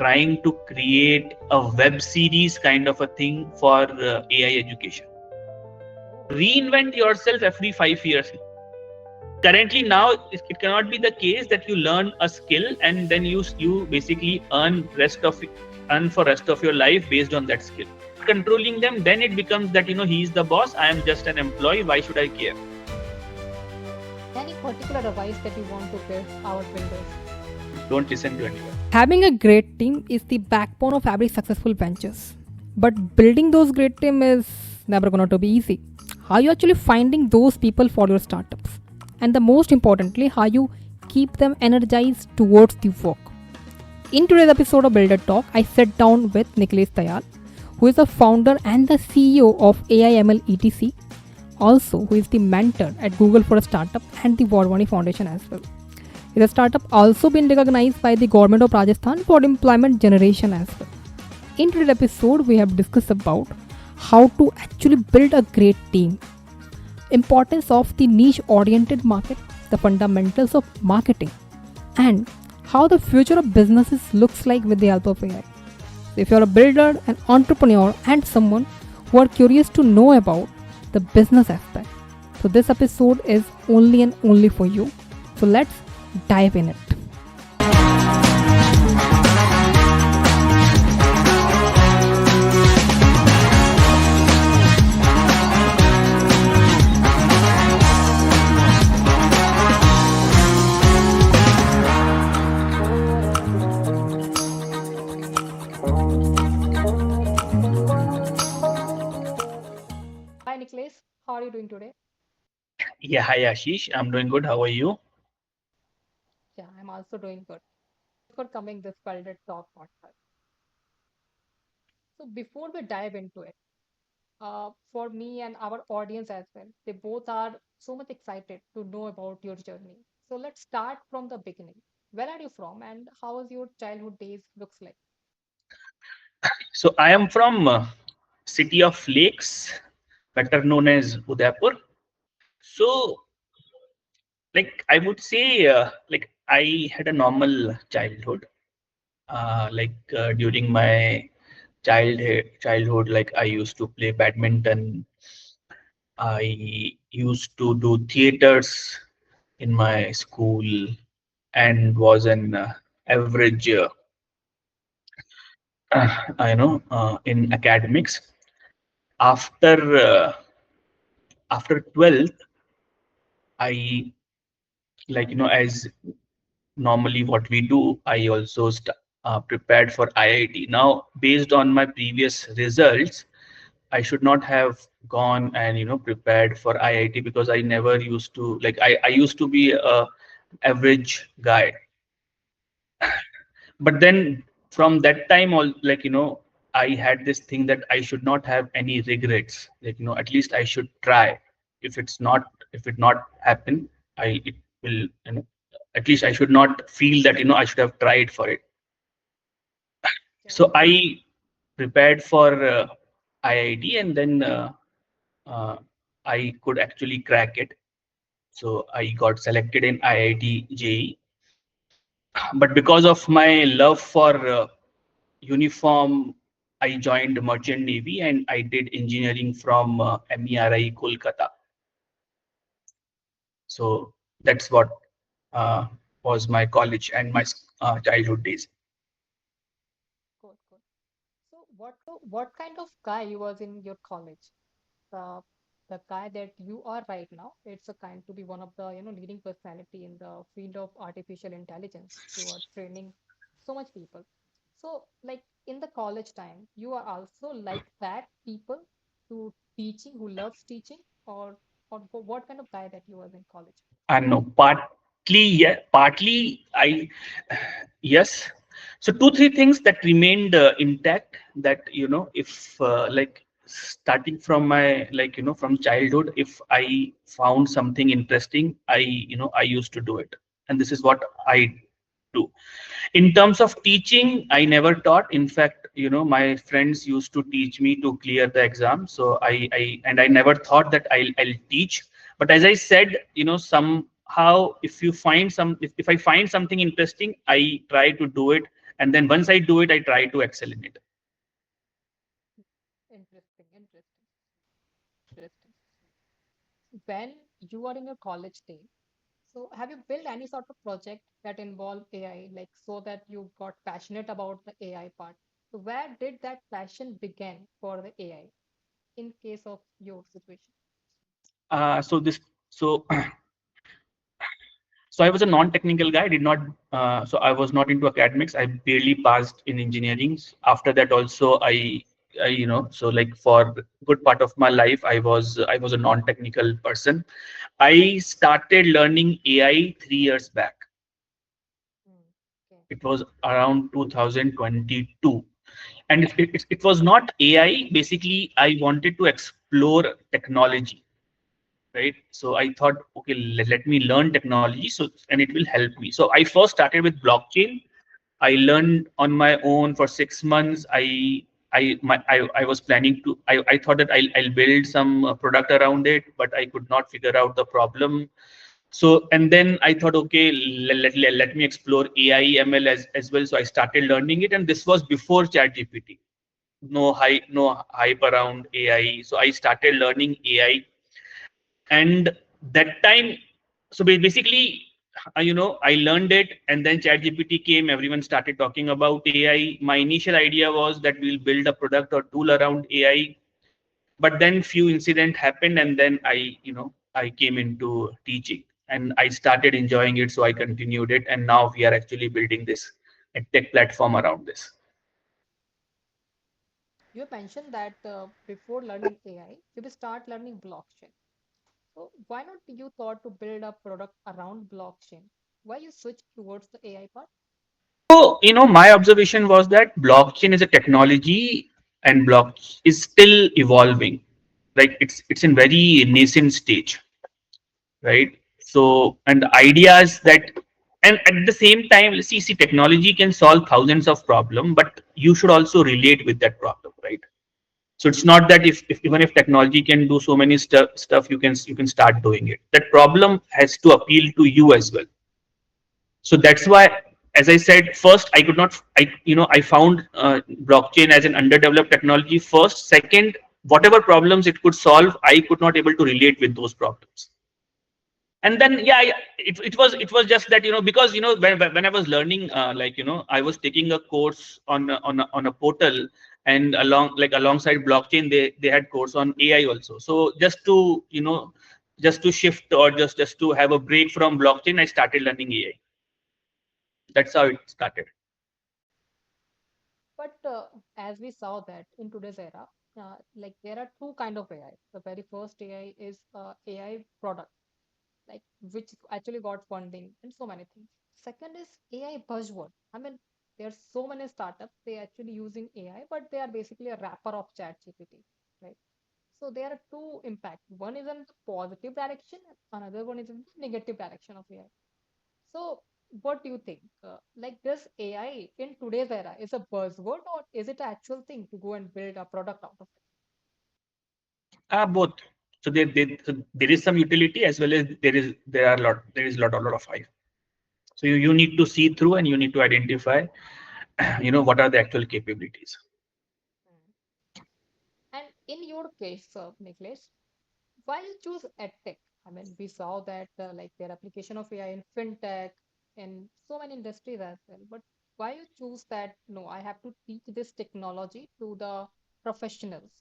trying to create a web series kind of a thing for AI education. Reinvent yourself every 5 years. Currently, now it cannot be the case that you learn a skill and then you basically earn for rest of your life based on that skill. Controlling them, then it becomes that he's the boss. I am just an employee. Why should I care? Any particular advice that you want to give our builders? Don't listen to anyone. Having a great team is the backbone of every successful ventures. But building those great team is never going to be easy. How you actually finding those people for your startups? And the most importantly, how you keep them energized towards the work. In today's episode of Builder Talk, I sat down with Nikhilesh Tayal, who is the founder and the CEO of AIML ETC, also who is the mentor at Google for a Startup and the Wadhwani Foundation as well. The startup also been recognized by the Government of Rajasthan for employment generation as well. In today's episode, we have discussed about how to actually build a great team, importance of the niche-oriented market, the fundamentals of marketing, and how the future of businesses looks like with the help of AI. If you're a builder, an entrepreneur, and someone who are curious to know about the business aspect, so this episode is only and only for you. So let's dive in it. Hi Nikhilesh, how are you doing today? Yeah, hi Ashish. I'm doing good. How are you? Yeah, I'm also doing good. For coming this Builder Talk podcast. So before we dive into it, for me and our audience as well, they both are so much excited to know about your journey. So let's start from the beginning. Where are you from and how was your childhood days looks like? So I am from city of lakes, better known as Udaipur. So, like I would say, like I had a normal childhood. During my childhood, like I used to play badminton. I used to do theaters in my school and was an average, in academics. After after 12th, I as normally what we do, I also prepared for IIT. Now, based on my previous results, I should not have gone and prepared for IIT because I never used to I used to be a average guy. But then from that time all I had this thing that I should not have any regrets. At least I should try. If it not happen, I it will at least I should not feel that I should have tried for it. Yeah, So I prepared for IIT, and then uh, I could actually crack it. So I got selected in IIT JEE. But because of my love for uniform, I joined Merchant Navy and I did engineering from MERI Kolkata. So that's what uh, was my college and my childhood days. good, good. So what kind of guy you was in your college? The the guy that you are right now, it's a kind to be one of the leading personality in the field of artificial intelligence. You are training so much people. So like in the college time, you are also like that people to teaching who loves teaching or what kind of guy that you was in college? And no, partly, yeah, partly I, yes. So two, three things that remained intact that, if starting from my, from childhood, if I found something interesting, I used to do it. And this is what I do. In terms of teaching, I never taught. In fact, my friends used to teach me to clear the exam. So I never thought that I'll teach. But as I said, somehow if I find something interesting, I try to do it and then once I do it, I try to excel in it. Interesting, interesting, interesting. When you are in your college day, so have you built any sort of project that involve AI, like so that you got passionate about the AI part? So where did that passion begin for the AI in case of your situation? So this so So I was a non-technical guy. I did not. So I was not into academics. I barely passed in engineering. After that, also so like for good part of my life, I was a non-technical person. I started learning AI 3 years back. Hmm. Okay. It was around 2022, and it was not AI. Basically, I wanted to explore technology, right? So I thought, okay, let me learn technology, so and it will help me. So I first started with blockchain. I learned on my own for 6 months. I was planning to. I thought that I'll build some product around it, but I could not figure out the problem. So and then I thought, okay, let me explore AI ML as well. So I started learning it, and this was before ChatGPT. No hype around AI. So I started learning AI, and that time, so basically, I learned it, and then ChatGPT came. Everyone started talking about AI. My initial idea was that we'll build a product or tool around AI, but then few incident happened, and then I came into teaching, and I started enjoying it, so I continued it, and now we are actually building this a tech platform around this. You mentioned that before learning AI, you will start learning blockchain. So why not you thought to build a product around blockchain? Why you switch towards the AI part? So, my observation was that blockchain is a technology, and block is still evolving. Like it's in very nascent stage, right? So, and the idea is that, and at the same time, see, technology can solve thousands of problems, but you should also relate with that problem, right? So it's not that if even if technology can do so many stuff, you can start doing it. That problem has to appeal to you as well. So that's why, as I said, first I could not, I found blockchain as an underdeveloped technology first. Second, whatever problems it could solve, I could not able to relate with those problems. And then yeah, it was just that, because when I was learning, I was taking a course on a portal, and alongside blockchain, they had course on AI also. So just to shift, or just to have a break from blockchain, I started learning AI. That's how it started. But as we saw that in today's era, like there are two kind of AI. The very first AI is AI product, like which actually got funding and so many things. Second is AI buzzword. I mean, there's so many startups they actually using AI, but they are basically a wrapper of ChatGPT, right? So there are two impact. One is in the positive direction, another one is in the negative direction of AI. So, what do you think? Like this AI in today's era is a buzzword or is it an actual thing to go and build a product out of it? Both. So there is some utility, as well as there is a lot of hype. So you need to see through, and you need to identify, what are the actual capabilities. Mm. And in your case, Nikhilesh, why you choose edtech? I mean, we saw that like their application of AI in fintech and so many industries as well. But why you choose that? No, I have to teach this technology to the professionals.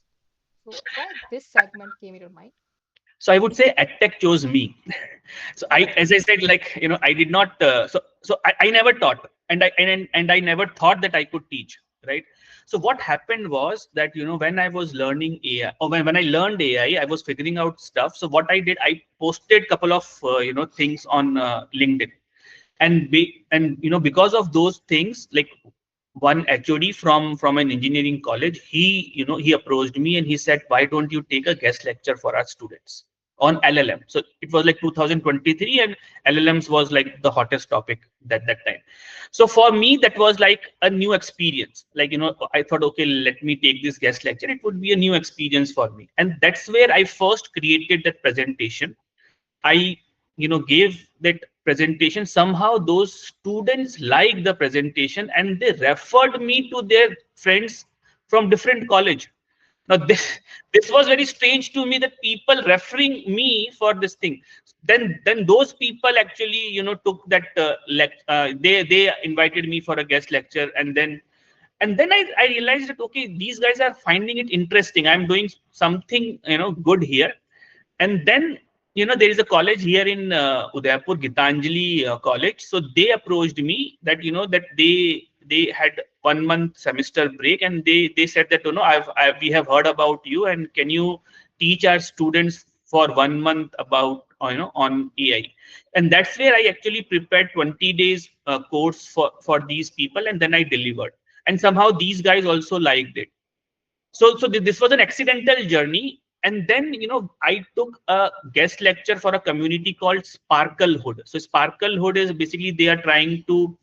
So why this segment came in your mind? So I would say EdTech chose me. So Oh, as I said, like, I did not. So I never taught, and I never thought that I could teach, right? So what happened was that, when I was learning AI, or when I learned AI, I was figuring out stuff. So what I did, I posted couple of things on LinkedIn, and because of those things, like, one HOD from an engineering college, he approached me, and he said, why don't you take a guest lecture for our students on LLM? So it was like 2023, and LLMs was like the hottest topic that time. So for me, that was like a new experience. Like, I thought, okay, let me take this guest lecture. It would be a new experience for me, and that's where I first created that presentation. I gave that presentation, somehow those students liked the presentation and they referred me to their friends from different college. Now this was very strange to me, that people referring me for this thing. Then those people actually, took that they invited me for a guest lecture, and then I realized that okay, these guys are finding it interesting. I'm doing something good here. And then there is a college here in Udaipur, Gitanjali College. So they approached me that that they had 1 month semester break, and they said that we have heard about you, and can you teach our students for 1 month about on AI. And that's where I actually prepared 20 days course for these people, and then I delivered, and somehow these guys also liked it. So this was an accidental journey. And then I took a guest lecture for a community called Sparklehood. So Sparklehood is basically, they are trying to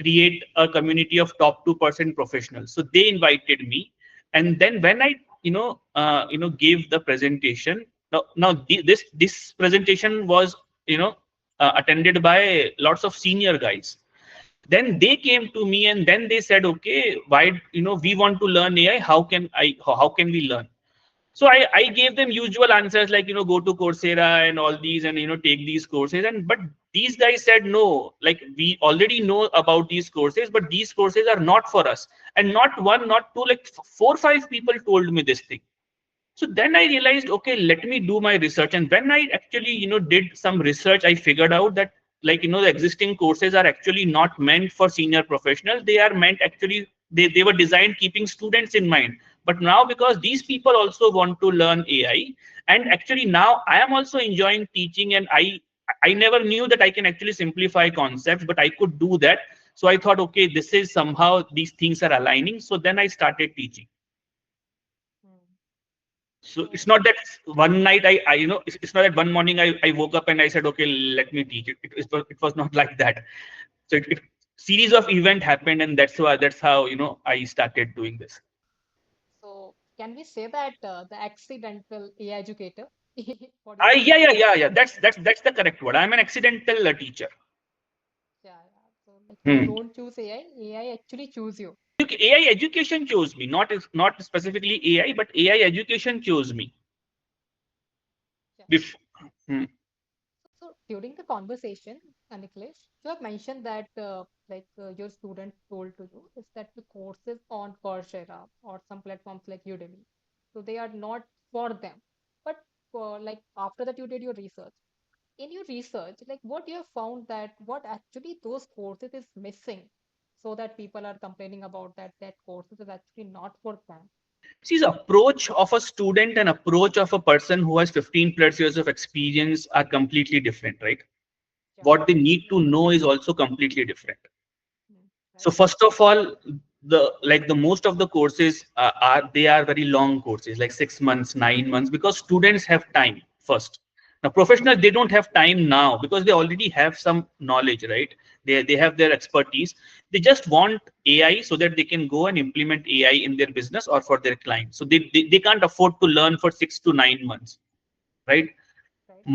create a community of top 2% professionals. So they invited me, and then when I gave the presentation. Now this presentation was attended by lots of senior guys. Then they came to me, and then they said, okay, why we want to learn AI. How can we learn? So I gave them usual answers, like go to Coursera and all these, and take these courses. And but these guys said, no, like we already know about these courses, but these courses are not for us. And not one, not two, like 4 5 people told me this thing. So then I realized, okay, let me do my research. And when I actually, did some research, I figured out that, like, the existing courses are actually not meant for senior professionals. They are meant actually, they were designed keeping students in mind. But now, because these people also want to learn AI, and actually now I am also enjoying teaching, and I never knew that I can actually simplify concepts, but I could do that. So I thought, okay, this is somehow these things are aligning. So then I started teaching. Hmm. So it's So, not that one night I it's not that one morning I woke up and I said, okay, let me teach it. It was not like that. So series of event happened, and that's how I started doing this. so can we say that the accidental AI educator? What do you I say? yeah. That's the correct word. I'm an accidental teacher. Yeah, yeah. So like you Hmm. don't choose AI, AI actually choose you. AI education chose me, not specifically AI, but AI education chose me. Yeah. Bef- Hmm. So during the conversation, Nikhilesh, you have mentioned that your student told to you is that the courses on Coursera or some platforms like Udemy, so they are not for them. But like after that you did your research. In your research, like what you have found that what actually those courses is missing, so that people are complaining about that courses is actually not for them. See, the approach of a student and approach of a person who has 15 plus years of experience are completely different, right? Yeah, What they need yeah, to know is also completely different. mm, So right, first of all, the most of the courses are very long courses, like 6 months, 9 months, because students have time first. Now professionals, they don't have time now because they already have some knowledge, right? They have their expertise. They just want AI so that they can go and implement AI in their business or for their clients. So they can't afford to learn for 6 to 9 months, right? right,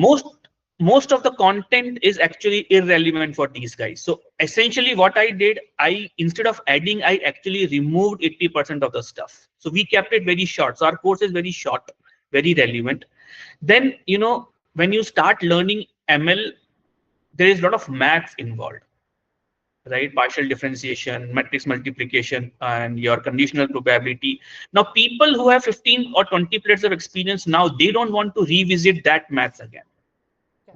Most of the content is actually irrelevant for these guys. So essentially what I did, I instead of adding, I actually removed 80% of the stuff. So we kept it very short. So our course is very short, very relevant. Then when you start learning ML, there is a lot of maths involved, right? Partial differentiation, matrix multiplication, and your conditional probability. Now people who have 15 or 20 plus of experience, now they don't want to revisit that maths again, yeah,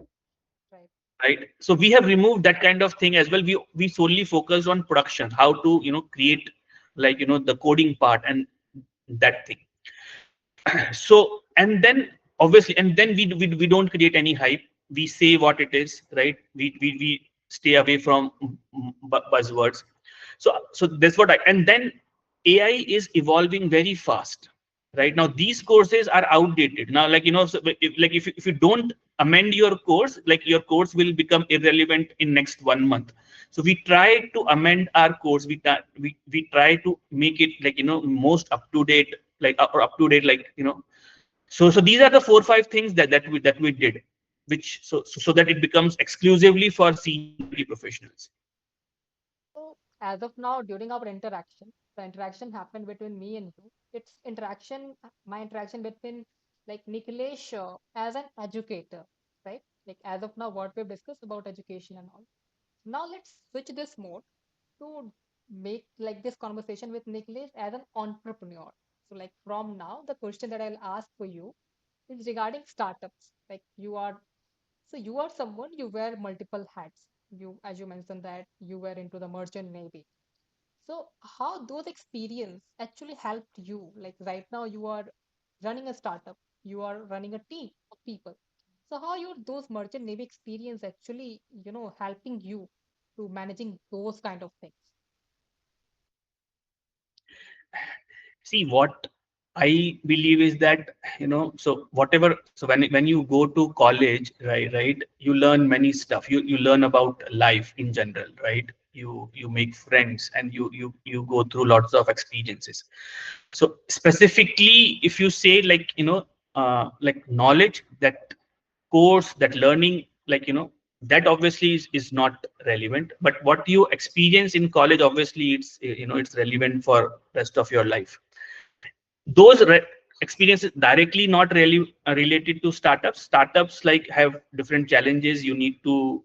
right, right? So we have removed that kind of thing as well. We solely focus on production, how to create, like the coding part and that thing. So and then obviously, and then we don't create any hype. We say what it is, right? We stay away from buzzwords. So that's what I. And then AI is evolving very fast. Right now these courses are outdated now, like so if you don't amend your course, like your course will become irrelevant in next 1 month. So we try to amend our course. We try to make it, like most up to date, like or up to date, like so these are the 4 5 things that we did. so that it becomes exclusively for senior IT professionals. So as of now, during our interaction, the interaction happened between me and you. It's interaction, my interaction between like Nikhilesh as an educator, right? Like as of now, what we've discussed about education and all. Now let's switch this mode to make like this conversation with Nikhilesh as an entrepreneur. So like from now, the question that I'll ask for you is regarding startups. Like you are someone you wear multiple hats. You, as you mentioned that you were into the merchant navy. So how those experience actually helped you? Like right now you are running a startup, you are running a team of people. So how your those merchant navy experience actually, helping you to managing those kind of things? See, what I believe is that, so whatever, so when you go to college, right, you learn many stuff. You learn about life in general, right? You make friends, and you go through lots of experiences. So specifically, if you say, like, like knowledge, that course, that learning, like, that obviously is not relevant. But what you experience in college, obviously it's relevant for rest of your life. Those experiences directly not really related to startups, like, have different challenges. You need to,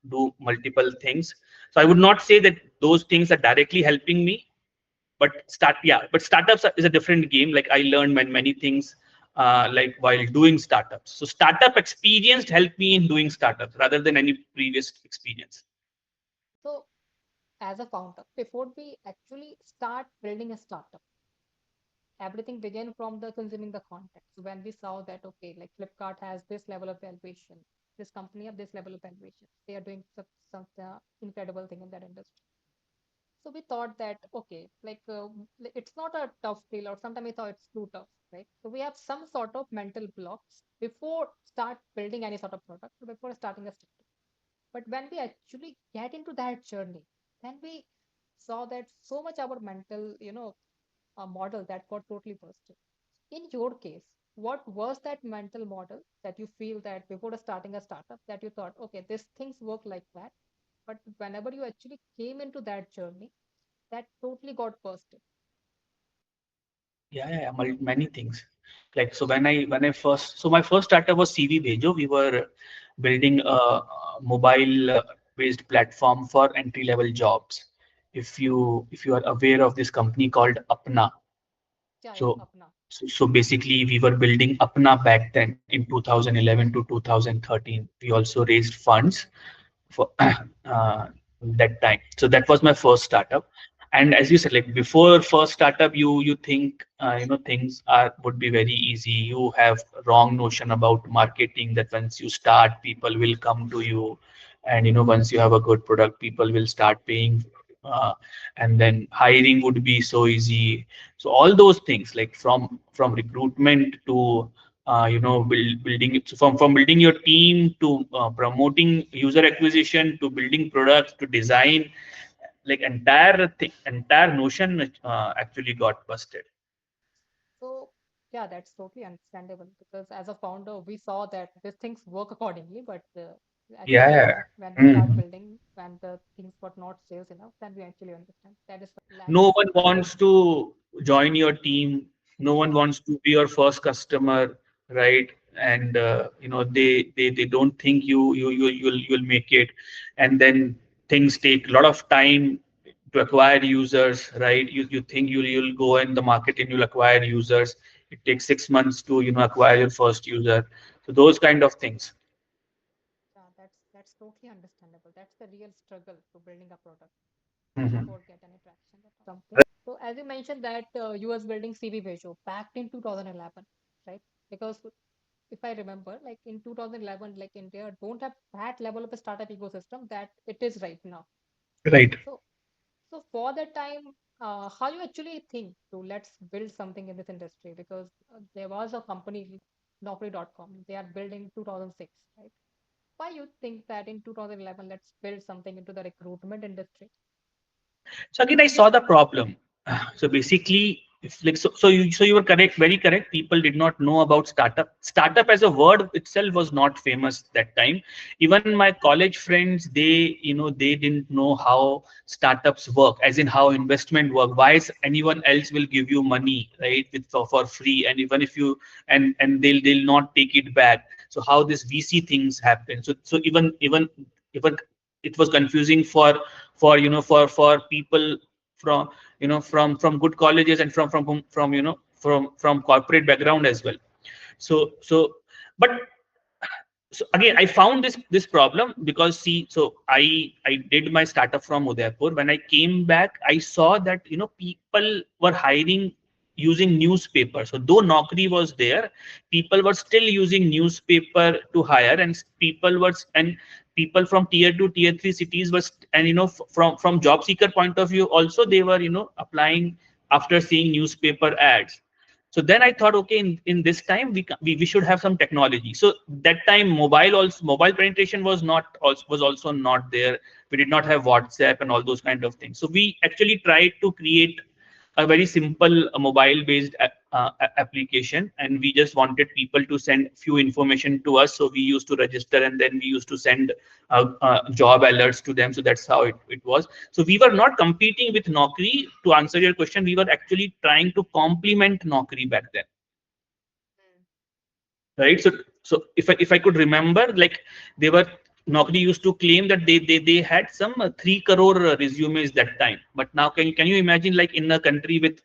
do multiple things. So I would not say that those things are directly helping me. But startups is a different game. Like, I learned many things, like, while doing startups. So startup experience helped me in doing startups rather than any previous experience. So as a founder, before we actually start building a startup, everything began from the consuming the content. So when we saw that, okay, like Flipkart has this level of valuation, this company have this level of valuation, they are doing some incredible thing in that industry. So we thought that, okay, it's not a tough deal, or sometimes we thought it's too tough, right? So we have some sort of mental blocks before start building any sort of product, or before starting a startup. But when we actually get into that journey, then we saw that so much our mental, model that got totally busted. In your case, what was that mental model that you feel that before starting a startup that you thought, okay, these things work like that, but whenever you actually came into that journey, that totally got busted. Yeah, many things. Like, so when I first, my first startup was CV Bejo. We were building a mobile based platform for entry level jobs. If you are aware of this company called Apna. Yeah, yeah, So, Apna. so basically, we were building Apna back then in 2011 to 2013. We also raised funds for that time. So that was my first startup. And as you said, like, before first startup, you think, things are would be very easy. You have wrong notion about marketing, that once you start, people will come to you, and once you have a good product, people will start paying, uh, and then hiring would be so easy. So all those things, like, from recruitment to, building it, so from building your team to promoting user acquisition to building products to design, like, entire notion actually got busted. So yeah, that's totally understandable because as a founder, we saw that these things work accordingly, but actually Yeah. when we start Mhm. building, when the things got not sales enough, then we actually understand that is lack No of. one wants to join your team. No one wants to be your first customer, right? And they don't think you'll make it. And then things take a lot of time to acquire users, right? You think you'll go in the market and you'll acquire users. It takes 6 months to, acquire your first user. So those kind of things. Yeah, that's totally understandable. That's the real struggle to building a product Mhm. before get any traction or something. So as you mentioned that you was building CB Ratio back in 2011, right? Because if I remember, like in 2011, like India don't have that level of a startup ecosystem that it is right now. Right. So so for that time, how you actually think to let's build something in this industry? Because there was a company, Naukri.com, they are built in 2006, right? Why you think that in 2011, let's build something into the recruitment industry? So again, I saw the problem. So basically, if like so you were correct, very correct. People did not know about startup as a word itself was not famous that time. Even my college friends, they didn't know how startups work, as in how investment work. Why is anyone else will give you money, right, with for free, and even if you and they'll not take it back. So how this VC things happen. So even it was confusing for for people from from good colleges and from from corporate background as well. So but so again I found this problem because see, so I did my startup from Udaipur. When I came back, I saw that people were hiring using newspaper. So though Naukri was there, people were still using newspaper to hire, and people from tier 2 tier 3 cities was, and from job seeker point of view also, they were applying after seeing newspaper ads. So then I thought, okay, in this time we should have some technology. So that time mobile penetration was also not there. We did not have WhatsApp and all those kind of things. So we actually tried to create a very simple mobile based application, and we just wanted people to send few information to us. So we used to register, and then we used to send job alerts to them. So that's how it was. So we were not competing with Naukri. To answer your question, we were actually trying to complement Naukri back then, right? So if I could remember, like, they were Naukri used to claim that they had some 3 crore resumes that time. But now can you imagine, like, in a country with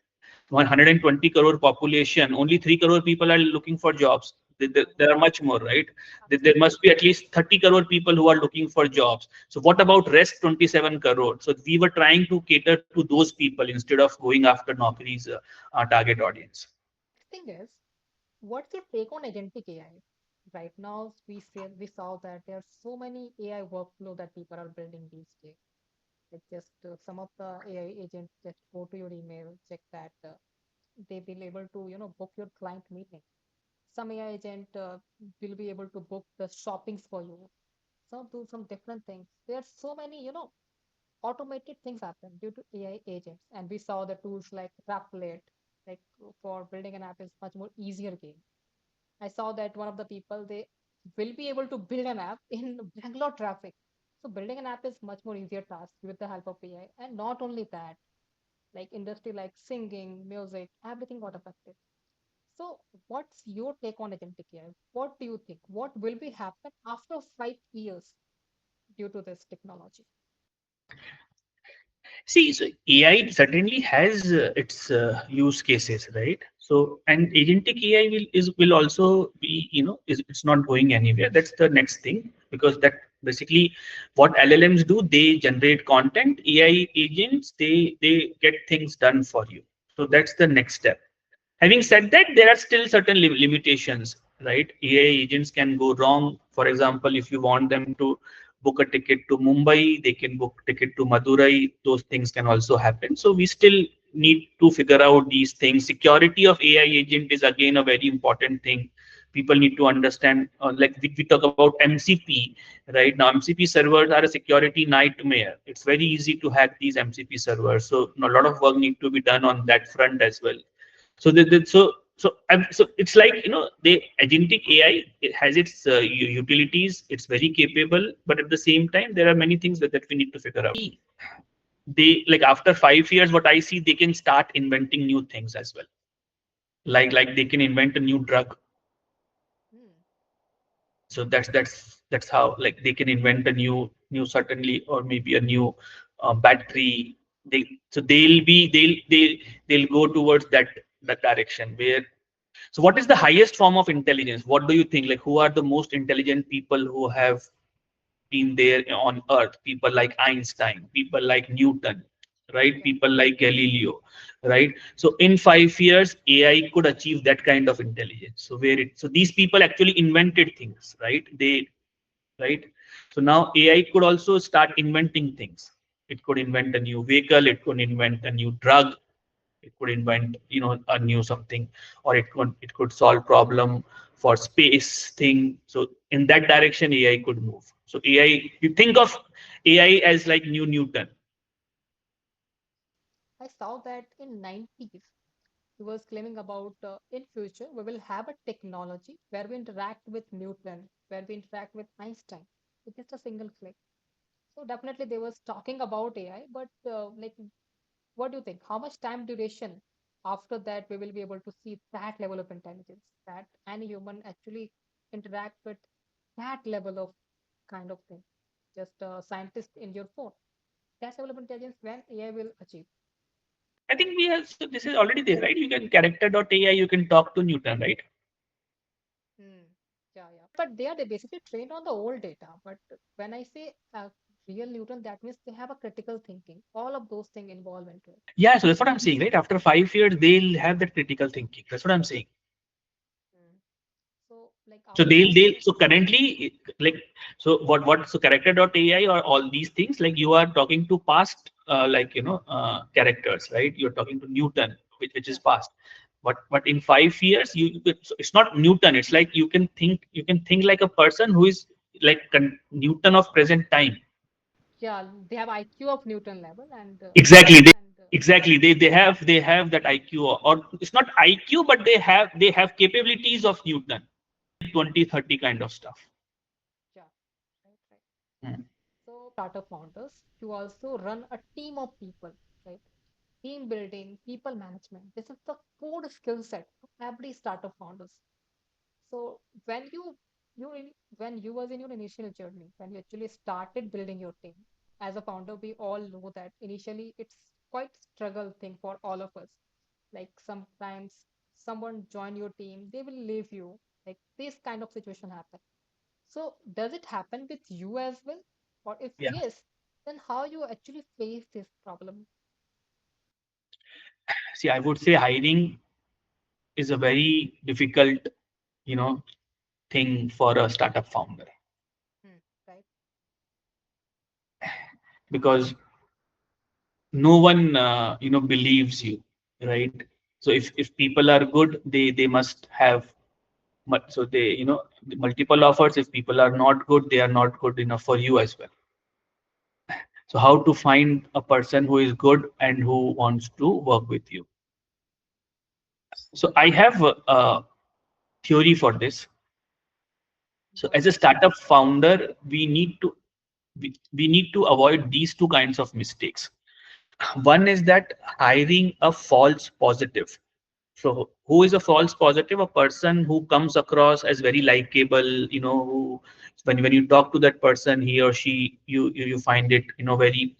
120 crore population, only 3 crore people are looking for jobs. There are much more, right? There Absolutely. must be at least 30 crore people who are looking for jobs. So what about rest 27 crore? So we were trying to cater to those people instead of going after Naukri's target audience. Thing is, what's your take on agentic AI? Right now, we saw that there are so many AI workflow that people are building these days. Like just some of the AI agents just go to your email, check that they will able to book your client meeting. Some AI agent will be able to book the shoppings for you. Some do some different things. There are so many automated things happen due to AI agents, and we saw the tools like Raplet, like for building an app is much more easier game. I saw that one of the people they will be able to build an app in Bangalore traffic. So building an app is much more easier task with the help of AI. And not only that, like industry like singing, music, everything got affected. So what's your take on agentic AI? What do you think? What will be happen after 5 years due to this technology? See, so AI certainly has its use cases, right? So, and agentic AI will also be, it's not going anywhere. That's the next thing, because that basically what LLMs do, they generate content. AI agents, they get things done for you. So that's the next step. Having said that, there are still certain limitations, right? AI agents can go wrong. For example, if you want them to book a ticket to Mumbai, they can book ticket to Madurai. Those things can also happen. So we still need to figure out these things. Security of AI agent is again a very important thing. People need to understand, like we talk about MCP, right? Now MCP servers are a security nightmare. It's very easy to hack these MCP servers. So a lot of work need to be done on that front as well. So so it's like, the agentic AI, it has its utilities. It's very capable, but at the same time, there are many things that we need to figure out. They, like, after 5 years, what I see, they can start inventing new things as well. Like they can invent a new drug. Hmm. So that's how, like, they can invent a new certainly, or maybe a new battery. They'll go towards that direction where. So what is the highest form of intelligence? What do you think? Like, who are the most intelligent people who have been there on Earth? People like Einstein, people like Newton, right? Yeah. People like Galileo, right? So in 5 years, AI could achieve that kind of intelligence. So these people actually invented things, right? Right? So now AI could also start inventing things. It could invent a new vehicle. It could invent a new drug. It could invent, a new something, or it could solve problem for space thing. So in that direction, AI could move. So AI, you think of AI as like Newton. I saw that in 90s. he was claiming about in future we will have a technology where we interact with Newton, where we interact with Einstein with just a single click. So definitely they was talking about AI, but like, what do you think? How much time duration after that we will be able to see that level of intelligence, that any human actually interact with that level of kind of thing? Just a scientist in your phone. That level of intelligence when AI will achieve. I think we have, so this is already there, right? You can character.ai, you can talk to Newton, right? Hmm. Yeah, yeah. But they are they basically trained on the old data. But when I say real Newton, that means they have a critical thinking. All of those things involved into it. Yeah, so that's what I'm saying, right? After 5 years, they'll have that critical thinking. That's what I'm saying. Hmm. So like So after 5 years, so currently, like, so what so character.ai or all these things, like you are talking to past characters, right? You're talking to Newton, which is yeah, past. But in 5 years, so it's not Newton. It's like you can think like a person who is like Newton of present time. yeah, they have IQ of Newton level and Exactly. They have that IQ, or it's not IQ, but they have capabilities of Newton, 2030 kind of stuff. yeah, right, right. Hmm. So startup founders, you also run a team of people, right? Team building, people management. This is the core skill set of every startup founders. So when you was in your initial journey, when you actually started building your team as a founder, we all know that initially it's quite struggle thing for all of us. Like sometimes someone join your team, they will leave you. Like this kind of situation happen. So does it happen with you as well? Or if Yeah. yes, then how you actually face this problem? See, I would say hiring is a very difficult, you know, thing for a startup founder, Hmm, right? because no one, believes you, right? So if people are good, they must have, so they, multiple offers. If people are not good, they are not good enough for you as well. So how to find a person who is good and who wants to work with you? So I have a theory for this. So Go as a ahead. startup founder, we need to avoid these two kinds of mistakes. One is that hiring a false positive. So who is a false positive? A person who comes across as very likable, who, when you talk to that person, he or she, you find it, very.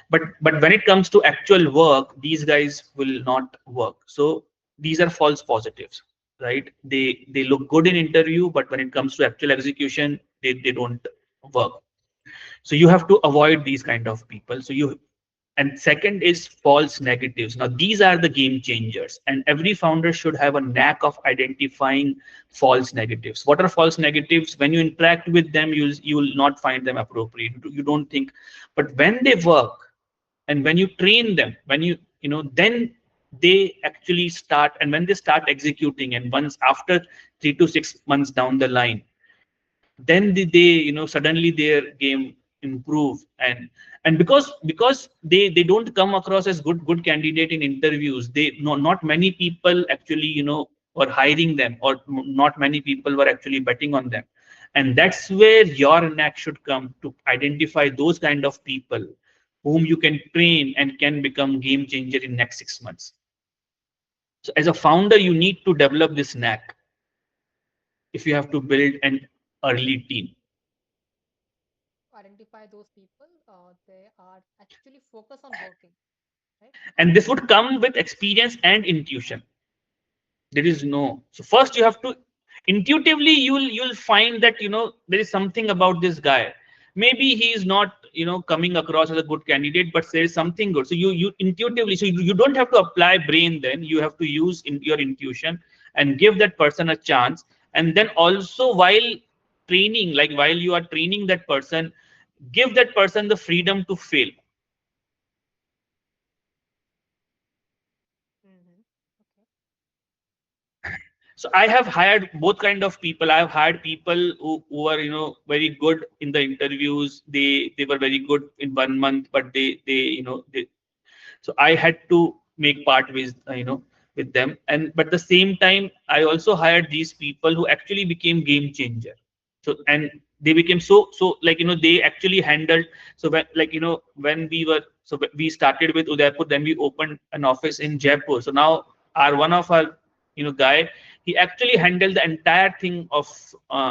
But when it comes to actual work, these guys will not work. So these are false positives, right? They look good in interview, but when it comes to actual execution, they don't work. So you have to avoid these kind of people. And second is false negatives. Now these are the game changers, and every founder should have a knack of identifying false negatives. What are false negatives? When you interact with them, you will not find them appropriate. You don't think, but when they work and when you train them, when then they actually start, and when they start executing, and once after 3 to 6 months down the line, then they suddenly their game improve. And because they don't come across as good candidate in interviews, they no not many people actually were hiring them, or not many people were actually betting on them. And that's where your knack should come, to identify those kind of people whom you can train and can become game changer in next 6 months. So as a founder, you need to develop this knack if you have to build an early team. Identify those people, they are actually focused on working, right? And this would come with experience and intuition. There is no, so first you have to intuitively, you'll find that there is something about this guy. Maybe he is not coming across as a good candidate, but there is something good. So you intuitively, so you don't have to apply brain, then you have to use your intuition and give that person a chance. And then also, while training, like while you are training that person, give that person the freedom to fail. Mm-hmm. Okay. So I have hired both kind of people. I have hired people who are very good in the interviews. They were very good in 1 month, but they so I had to make part with with them. And but the same time, I also hired these people who actually became game changer. So and they became so like they actually handled. So when when we were so we started with Udaipur, then we opened an office in Jaipur. So now our one of our guy, he actually handled the entire thing of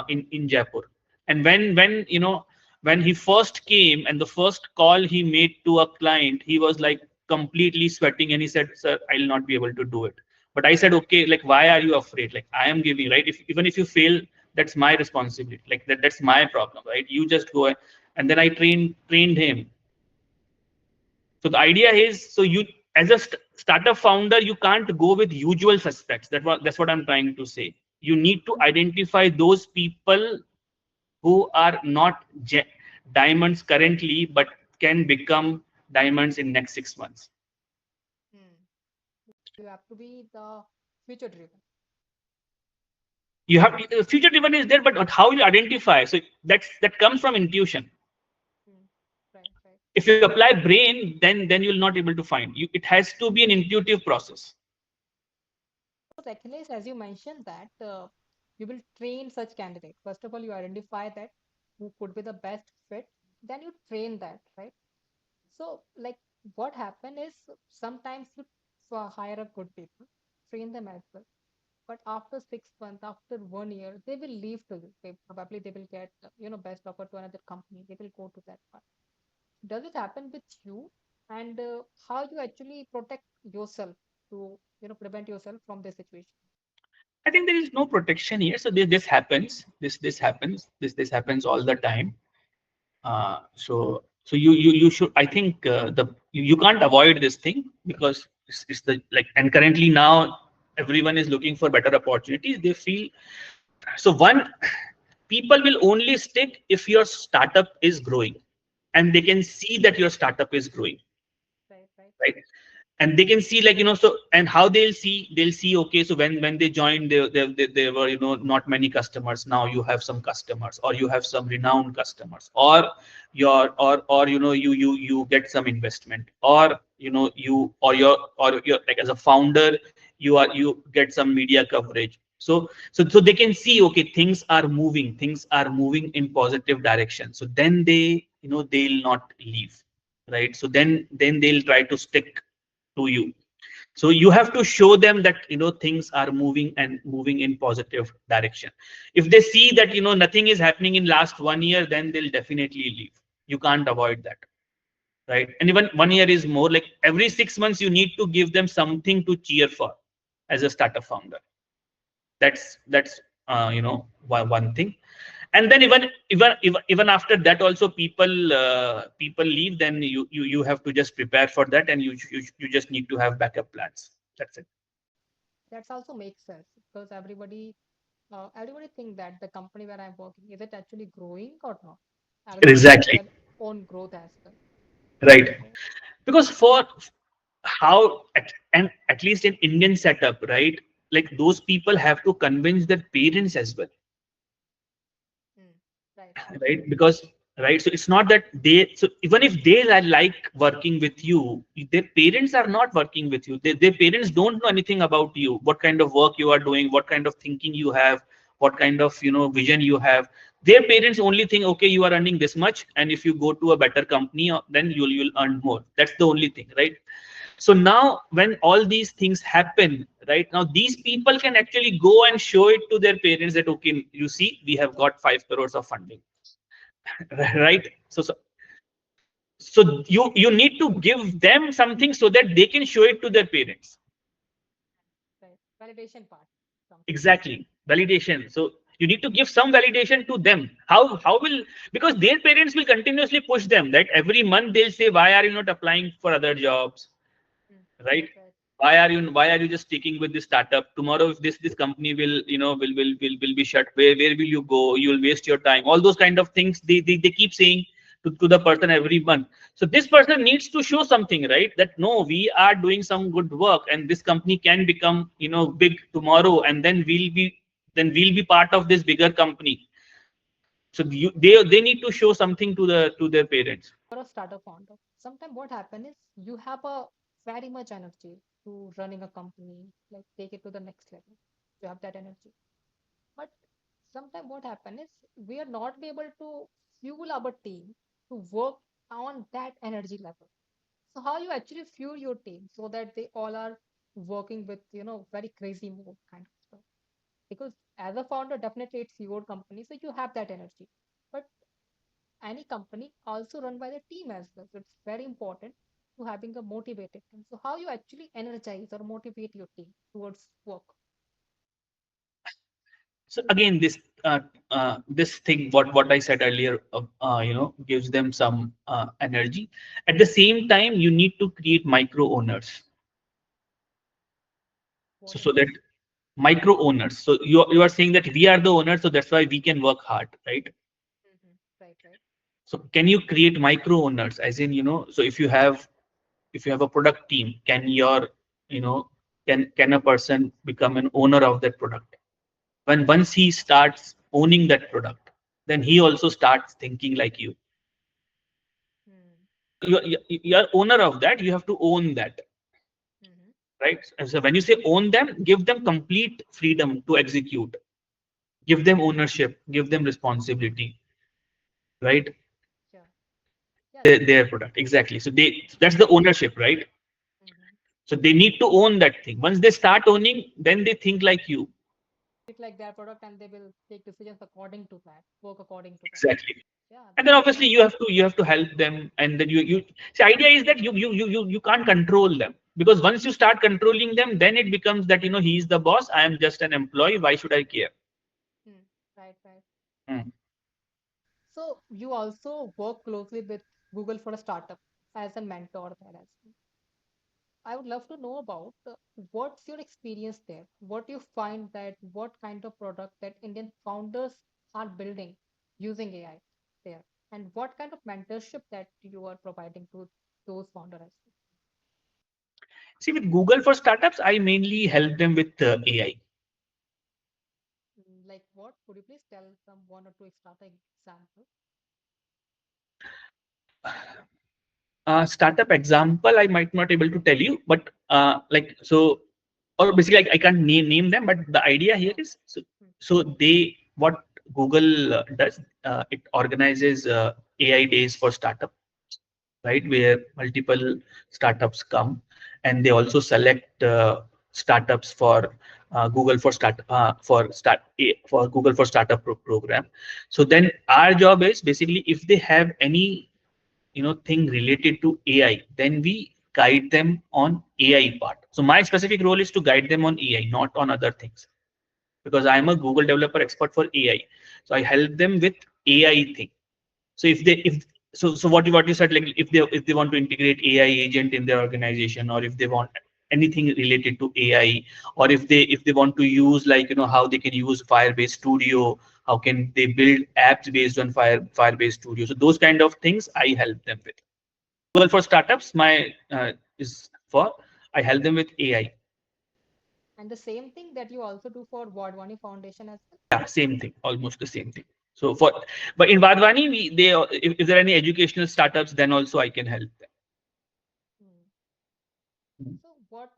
in Jaipur. And when he first came and the first call he made to a client, he was like completely sweating and he said, "Sir, I'll not be able to do it." But I said, "Okay, like why are you afraid? Like I am giving, right? If even if you fail, that's my responsibility. Like that's my problem, right? You just go." And then I trained him. So the idea is, so you as a startup founder, you can't go with usual suspects. That's what I'm trying to say. You need to identify those people who are not diamonds currently, but can become diamonds in next 6 months. Hmm. You have to be the future driven. You have future driven is there, but how you identify? So that comes from intuition. Hmm. Right, right. If you apply brain, then you'll not able to find you. It has to be an intuitive process. So, Akhilesh, as you mentioned that you will train such candidates. First of all, you identify that who could be the best fit, then you train that, right? So, like, what happen is sometimes you hire a good people, train them as well, but after 6 months, after 1 year, they will leave to you. They will get best offer to another company. They will go to that one. Does it happen with you? And how you actually protect yourself to prevent yourself from this situation? I think there is no protection here. So this happens. This happens. This happens all the time. So you should. I think you can't avoid this thing because it's the like. And currently now everyone is looking for better opportunities. They feel so. One, people will only stick if your startup is growing, and they can see that your startup is growing, Right, right. right? And they can see like so and how they'll see, okay, so when they joined, there were not many customers. Now you have some customers, or you have some renowned customers, or you get some investment, or your like as a founder, you get some media coverage. So they can see, okay, things are moving in positive direction. So then they'll not leave, right? So then they'll try to stick to you. So you have to show them that things are moving and moving in positive direction. If they see that nothing is happening in last 1 year, then they'll definitely leave. You can't avoid that, right? And even 1 year is more. Like every 6 months you need to give them something to cheer for as a startup founder. That's one thing. And then even after that also, people leave. Then you have to just prepare for that, and you just need to have backup plans. That's it. That's also makes sense because everybody think that the company where I'm working is it actually growing or not. Everybody has Exactly. their own growth as well. Right. So, Because for how and at least in Indian setup, right, like those people have to convince their parents as well, mm, right. right? Because right, so it's not that so even if they like working with you, their parents are not working with you. Their parents don't know anything about you, what kind of work you are doing, what kind of thinking you have, what kind of vision you have. Their parents only think, okay, you are earning this much, and if you go to a better company, then you'll earn more. That's the only thing, right? So now when all these things happen, right, now these people can actually go and show it to their parents that, okay, you see, we have got 5 crores of funding. Right? So you need to give them something so that they can show it to their parents. Right. Validation part comes in. Exactly. Validation. So you need to give some validation to them. How will, because their parents will continuously push them, that every month they'll say, why are you not applying for other jobs? Mm, Right? right. Why are you just sticking with this startup? Tomorrow if this company will be shut, where will you go? You will waste your time. All those kind of things they keep saying to the person every month. So this person needs to show something, right? That no, we are doing some good work, and this company can become big tomorrow, and then we'll be part of this bigger company. So they need to show something to their parents. For a startup founder, sometimes what happen is you have a very much energy. to running a company, like take it to the next level. You have that energy. But sometimes what happens is we are not be able to fuel our team to work on that energy level. So how you actually fuel your team so that they all are working with, very crazy mode kind of stuff. Because as a founder, definitely it's your company, so you have that energy. But any company also run by the team as well. So it's very important to having a motivated team. So how you actually energize or motivate your team towards work? So again, this thing, what I said earlier, gives them some energy. At the same time, you need to create micro owners. What So is so this? that micro owners. So you are saying that we are the owners, so that's why we can work hard, right? Right, right. So can you create micro owners, as in, so if you have a product team, can your, you know, can a person become an owner of that product? When once he starts owning that product, then he also starts thinking like you. Hmm. You're owner of that. You have to own that, Mm-hmm. right? And so when you say own them, give them complete freedom to execute. Give them ownership. Give them responsibility, right? Yeah. Yeah, Their product exactly. So that's the ownership, right? mm-hmm. So they need to own that thing. Once they start owning, then they think like you. It's like their product and they will take decisions according to that, work according to that. Exactly. Yeah, And then that's obviously you have to help them, and then you the idea is that you can't control them, because once you start controlling them, then it becomes that he's the boss, I am just an employee, why should I care? hmm. Right, right. Hmm. So you also work closely with Google for a startup as a mentor there as well. I would love to know about what's your experience there? What you find that what kind of product that Indian founders are building using AI there, and what kind of mentorship that you are providing to those founders as well? See, with Google for Startups, I mainly help them with AI. Like what? Could you please tell some one or two startup example? Startup example I might not able to tell you, but like, so, or basically I can't name them, but the idea here Oh, is, so, hmm, so they what Google does, it organizes AI days for startup, right, where multiple startups come, and they also select startups for for Google for Startup program. So then our job is basically, if they have any thing related to AI, then we guide them on AI part. So my specific role is to guide them on AI, not on other things, because I'm a Google developer expert for AI. So I help them with AI thing. So if what you said, like if they want to integrate AI agent in their organization, or if they want anything related to AI, or if they want to use, like, how they can use Firebase Studio, how can they build apps based on Firebase Studio. So those kind of things I help them with. Google for Startups, my is for, I help them with AI. and the same thing that you also do for Wadhwani Foundation as well. Yeah, same thing, almost the same thing. So but in Wadhwani, if there are any educational startups, then also I can help Hmm. them. So what,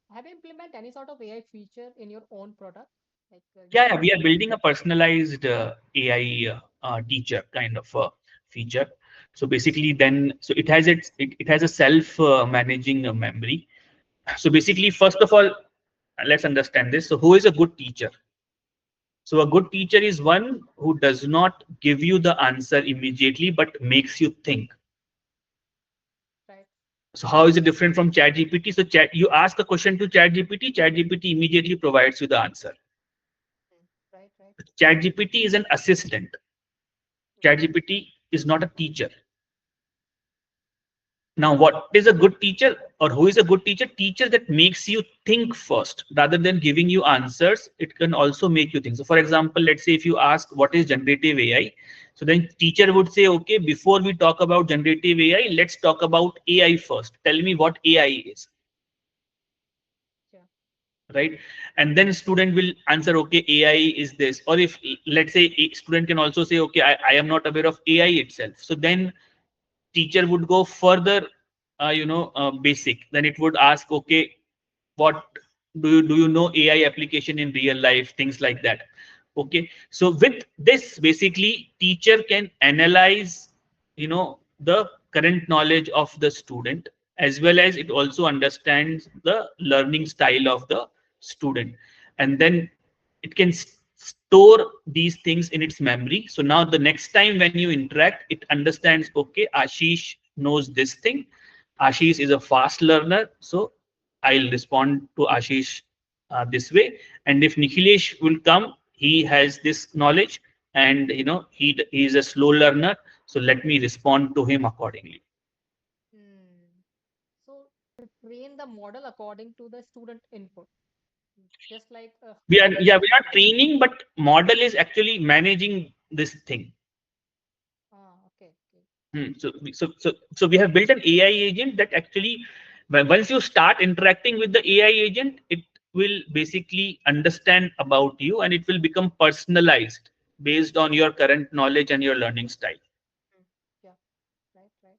have you implement any sort of AI feature in your own product? Like Yeah, you yeah, have we are any building a personalized AI teacher kind of feature. So basically, then so it has a self managing memory. So basically, first of all, let's understand this. So who is a good teacher? So a good teacher is one who does not give you the answer immediately, but makes you think. right? So how is it different from ChatGPT? So you ask a question to ChatGPT, ChatGPT immediately provides you the answer. Hmm. Right, right. ChatGPT is an assistant. Hmm. ChatGPT is not a teacher. Now, what is a good teacher, or who is a good teacher? Teacher that makes you think first rather than giving you answers. It can also make you think. So, for example, let's say if you ask what is generative AI, so then teacher would say, okay, before we talk about generative AI, let's talk about AI first. Tell me what AI is, Yeah. right? And then student will answer, okay, AI is this. Or if let's say a student can also say, okay, I am not aware of AI itself. So then teacher would go further basic, then it would ask, okay, what do you know AI application in real life, things like that. Okay, so with this, basically teacher can analyze the current knowledge of the student, as well as it also understands the learning style of the student, and then it can store these things in its memory. So now the next time when you interact, it understands, okay, Ashish knows this thing, Ashish is a fast learner, so I'll respond to Ashish this way. And if Nikhilesh will come, he has this knowledge, and he is a slow learner, so let me respond to him accordingly. Hmm. So to train the model according to the student input, just like We how are, you yeah, we train are the. training, but model is actually managing this thing. Okay, okay. So we have built an AI agent that actually, once you start interacting with the AI agent, it will basically understand about you, and it will become personalized based on your current knowledge and your learning style. Mm. Yeah, right, right.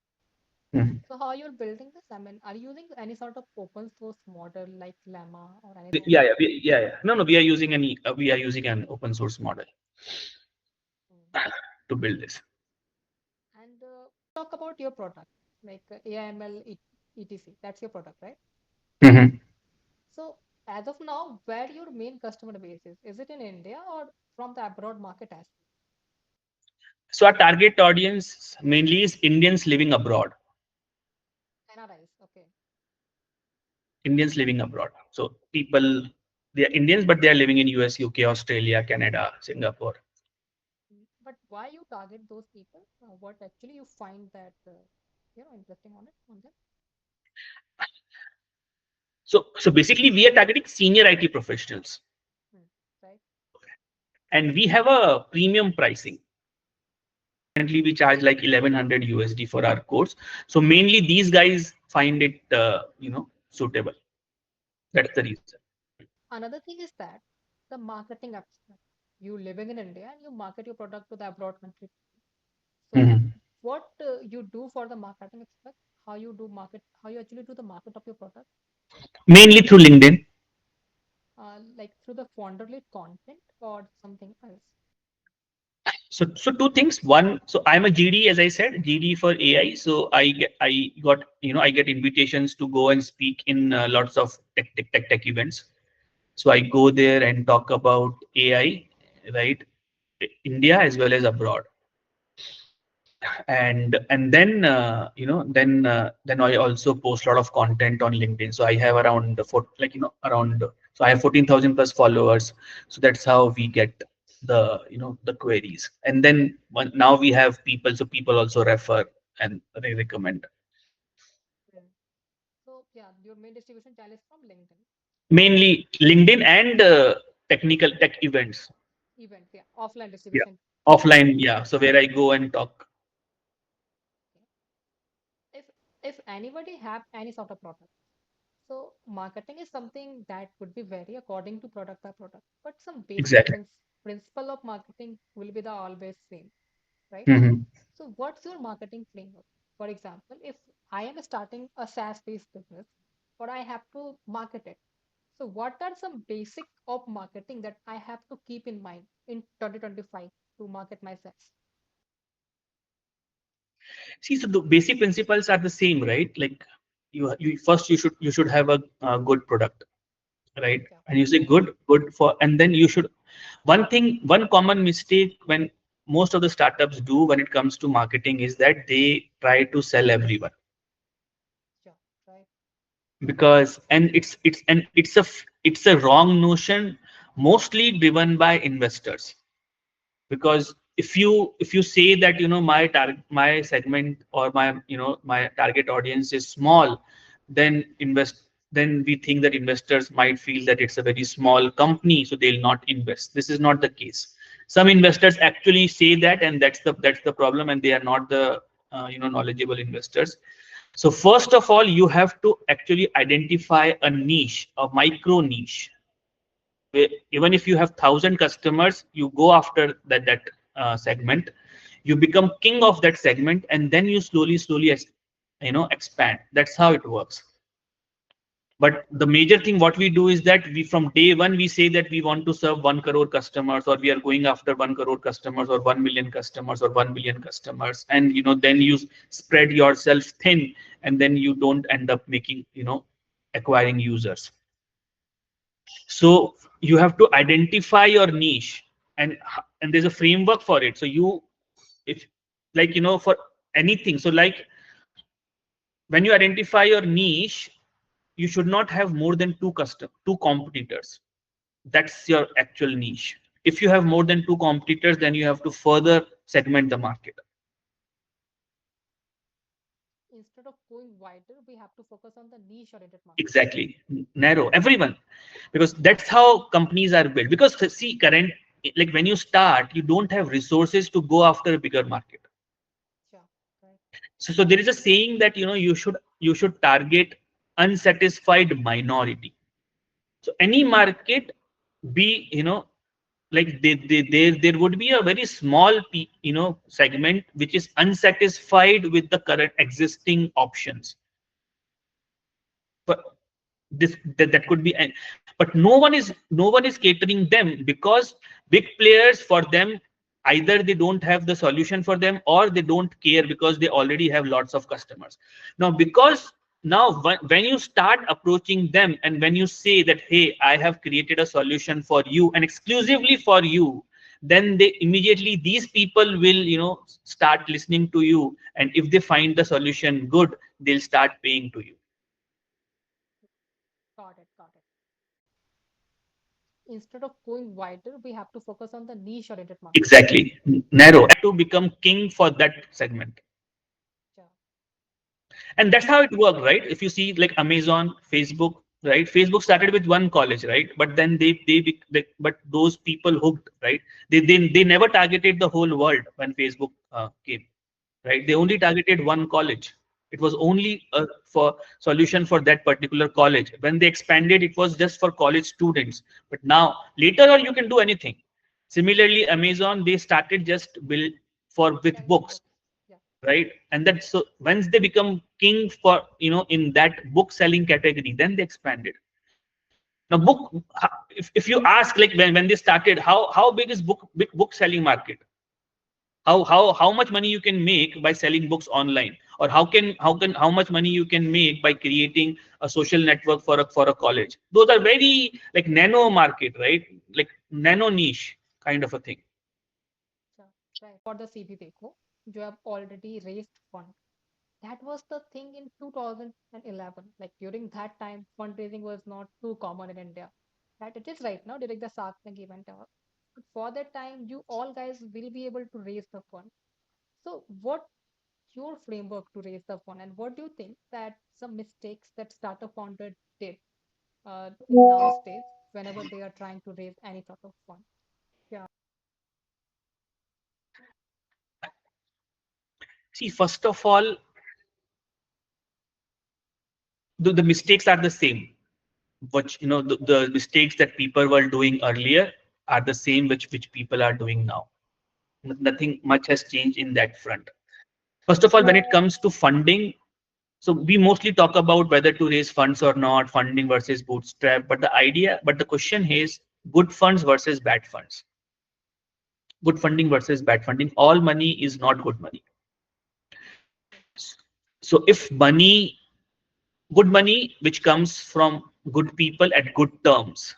Mhm. So how you're building this? I mean, are you using any sort of open source model like Llama or anything Yeah, like yeah, that? yeah. No, no, we are using an open source model Mm. to build this. And talk about your product, like AIML etc. That's your product, right? Mhm. So as of now, where your main customer base is? Is it in India or from the abroad market as So our target audience mainly is Indians living abroad. well? NRIs, okay. Indians living abroad. So people, they are Indians, but they are living in US, UK, Australia, Canada, Singapore. But why you target those people? What actually you find that interesting on it on them? So basically, we are targeting senior IT professionals, Hmm. Right? and we have a premium pricing. Currently, we charge like 1100 USD for our course. So mainly, these guys find it suitable. That's the reason. Another thing is that the marketing aspect. You living in India and you market your product to the abroad country. So Mhm. what you do for the marketing aspect? How you do market? How you actually do the market of your product? Mainly through LinkedIn. Like through the founder led content or something else? So two things. One, so I'm a GD, as I said, GD for AI. So I get invitations to go and speak in lots of tech events. So I go there and talk about AI, right? India as well as abroad. And then then I also post a lot of content on LinkedIn. So I have around around, so I have 14,000 plus followers. So that's how we get the queries. And then now we have people, so people also refer and they recommend. Hmm. So yeah, your main distribution channel is from LinkedIn Mainly LinkedIn and technical tech events. events. Yeah, offline Yeah, distribution channels. offline. Yeah, so where I go and talk. Okay. If if anybody have any sort of product. So marketing is something that would be vary according to product by product, but some basic Exactly. principle of marketing will be the always same, right? Mhm. So what's your marketing framework? For example, if I am starting a SaaS-based business, but I have to market it. So what are some basic of marketing that I have to keep in mind in 2025 to market my SaaS? See, so the basic principles are the same, right? Like you first you should have a, good product, right? Yeah. And you say good for, and then you should. One common mistake when most of the startups do when it comes to marketing is that they try to sell everyone, Yeah. Right. because and it's a wrong notion, mostly driven by investors. Because if you say that my segment or my target audience is small, then we think that investors might feel that it's a very small company, so they'll not invest. This is not the case. Some investors actually say that, and that's the problem, and they are not the knowledgeable investors. So first of all, you have to actually identify a niche, a micro niche. Even if you have 1,000 customers, you go after that segment, you become king of that segment, and then you slowly expand. That's how it works. But the major thing what we do is that we, from day one, we say that we want to serve 1 crore customers, or we are going after 1 crore customers, or 1 million customers, or 1 billion customers, and then you spread yourself thin, and then you don't end up making, acquiring users. So you have to identify your niche, and there's a framework for it. So if like for anything, so like when you identify your niche, you should not have more than two competitors. That's your actual niche. If you have more than two competitors, then you have to further segment the market. Instead of going wider, we have to focus on the niche-oriented market. Exactly. Narrow everyone, because that's how companies are built. Because see, like when you start, you don't have resources to go after a bigger market. Yeah, right. So there is a saying that you should target unsatisfied minority. So any market, be like there would be a very small segment which is unsatisfied with the current existing options. But that could be, but no one is catering them, because big players, for them, either they don't have the solution for them, or they don't care because they already have lots of customers. Now, because now when you start approaching them, and when you say that, hey, I have created a solution for you and exclusively for you, then they immediately, these people will start listening to you, and if they find the solution good, they'll start paying to you. Got it, got it. Instead of going wider, we have to focus on the niche-oriented market. Exactly. Narrow to become king for that segment. Yeah, And that's how it worked, right? If you see, like Amazon, Facebook, right? Facebook started with one college, right? But then but those people hooked, right? They never targeted the whole world when Facebook came, right? They only targeted one college. It was only a for solution for that particular college. When they expanded, it was just for college students. But now, later on, you can do anything. Similarly, Amazon, they started just build for with selling books, books. Yeah, right? And that, so once they become king for in that book selling category, then they expanded. Now, if you ask, like when they started, how big is book selling market? How much money you can make by selling books online, or how much money you can make by creating a social network for a college? Those are very like nano market, right? Like nano niche kind of a thing. yeah, right. For the CB Deco, you have already raised fund. That was the thing in 2011. Like during that time, fundraising was not too common in India. That it is right now during the Shark Tank event. But for that time, you all guys will be able to raise the fund. So, what your framework to raise the fund, and what do you think that some mistakes that startup founder did in those days whenever they are trying to raise any sort of fund? Yeah, See, first of all, the mistakes are the same. Which the mistakes that people were doing earlier are the same which people are doing now. Nothing much has changed in that front. First of all, when it comes to funding, so we mostly talk about whether to raise funds or not, funding versus bootstrap. But the question is good funds versus bad funds, good funding versus bad funding. All money is not good money. So if good money which comes from good people at good terms,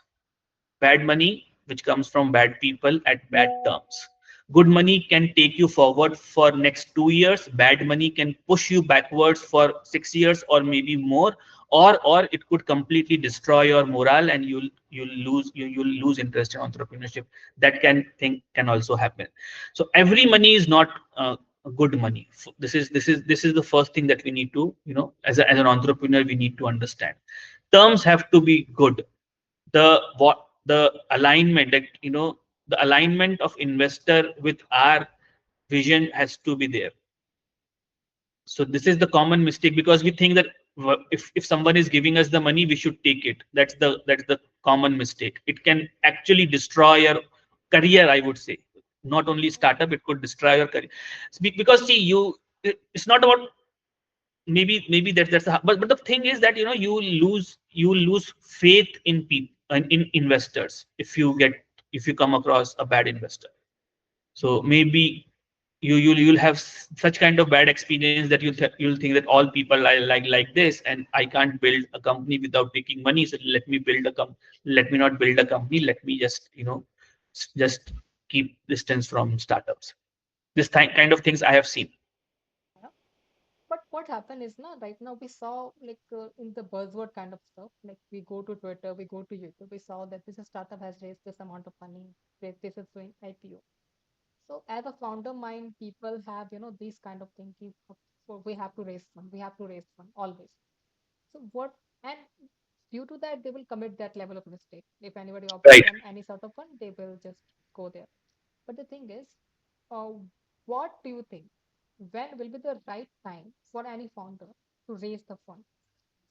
bad money which comes from bad people at bad terms. Good money can take you forward for next 2 years. Bad money can push you backwards for 6 years or maybe more, or it could completely destroy your morale, and you'll lose interest in entrepreneurship. That can also happen. So every money is not good money. This is the first thing that we need to, as an entrepreneur, we need to understand. Terms have to be good. The alignment, that the alignment of investor with our vision has to be there. So this is the common mistake, because we think that if someone is giving us the money, we should take it. That's the common mistake. It can actually destroy your career, I would say. Not only startup, it could destroy your career. Because see, it's not about maybe that's the, but the thing is that you lose faith in people and in investors if you come across a bad investor. So maybe you'll have such kind of bad experience that you'll think that all people are like this, and I can't build a company without taking money, so let me not build a company, let me just just keep distance from startups. This kind of things I have seen. Yeah. But what happened is now, right now we saw like in the buzzword kind of stuff, like we go to Twitter, we go to YouTube, we saw that this startup has raised this amount of money, this is doing IPO. So as a founder mind, people have, these kind of thinking, so we have to raise fund, we have to raise fund always. So what, and due to that, they will commit that level of mistake. If anybody offers Right. them any sort of fund, they will just go there. But the thing is, uh, what do you think? When will be the right time for any founder to raise the fund?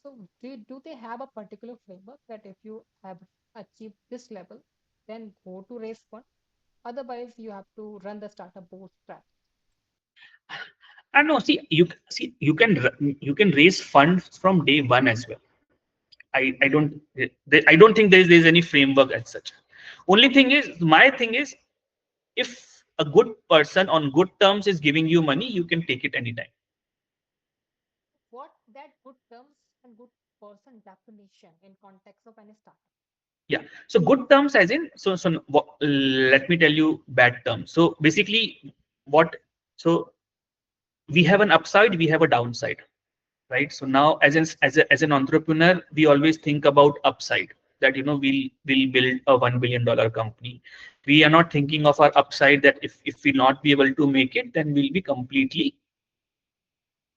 So do they have a particular framework that if you have achieved this level, then go to raise fund? Otherwise, you have to run the startup bootstrap. And no, you can raise funds from day one as well. I don't think there's any framework as such. Only thing is, my thing is, if a good person on good terms is giving you money, you can take it anytime. What that good terms and good person definition in context of any startup? Yeah. So good terms as in, let me tell you bad terms. So basically, what so we have an upside, we have a downside, right? So now as an entrepreneur, we always think about upside, that we'll build a $1 billion company. We are not thinking of our upside, that if we not be able to make it, then we'll be completely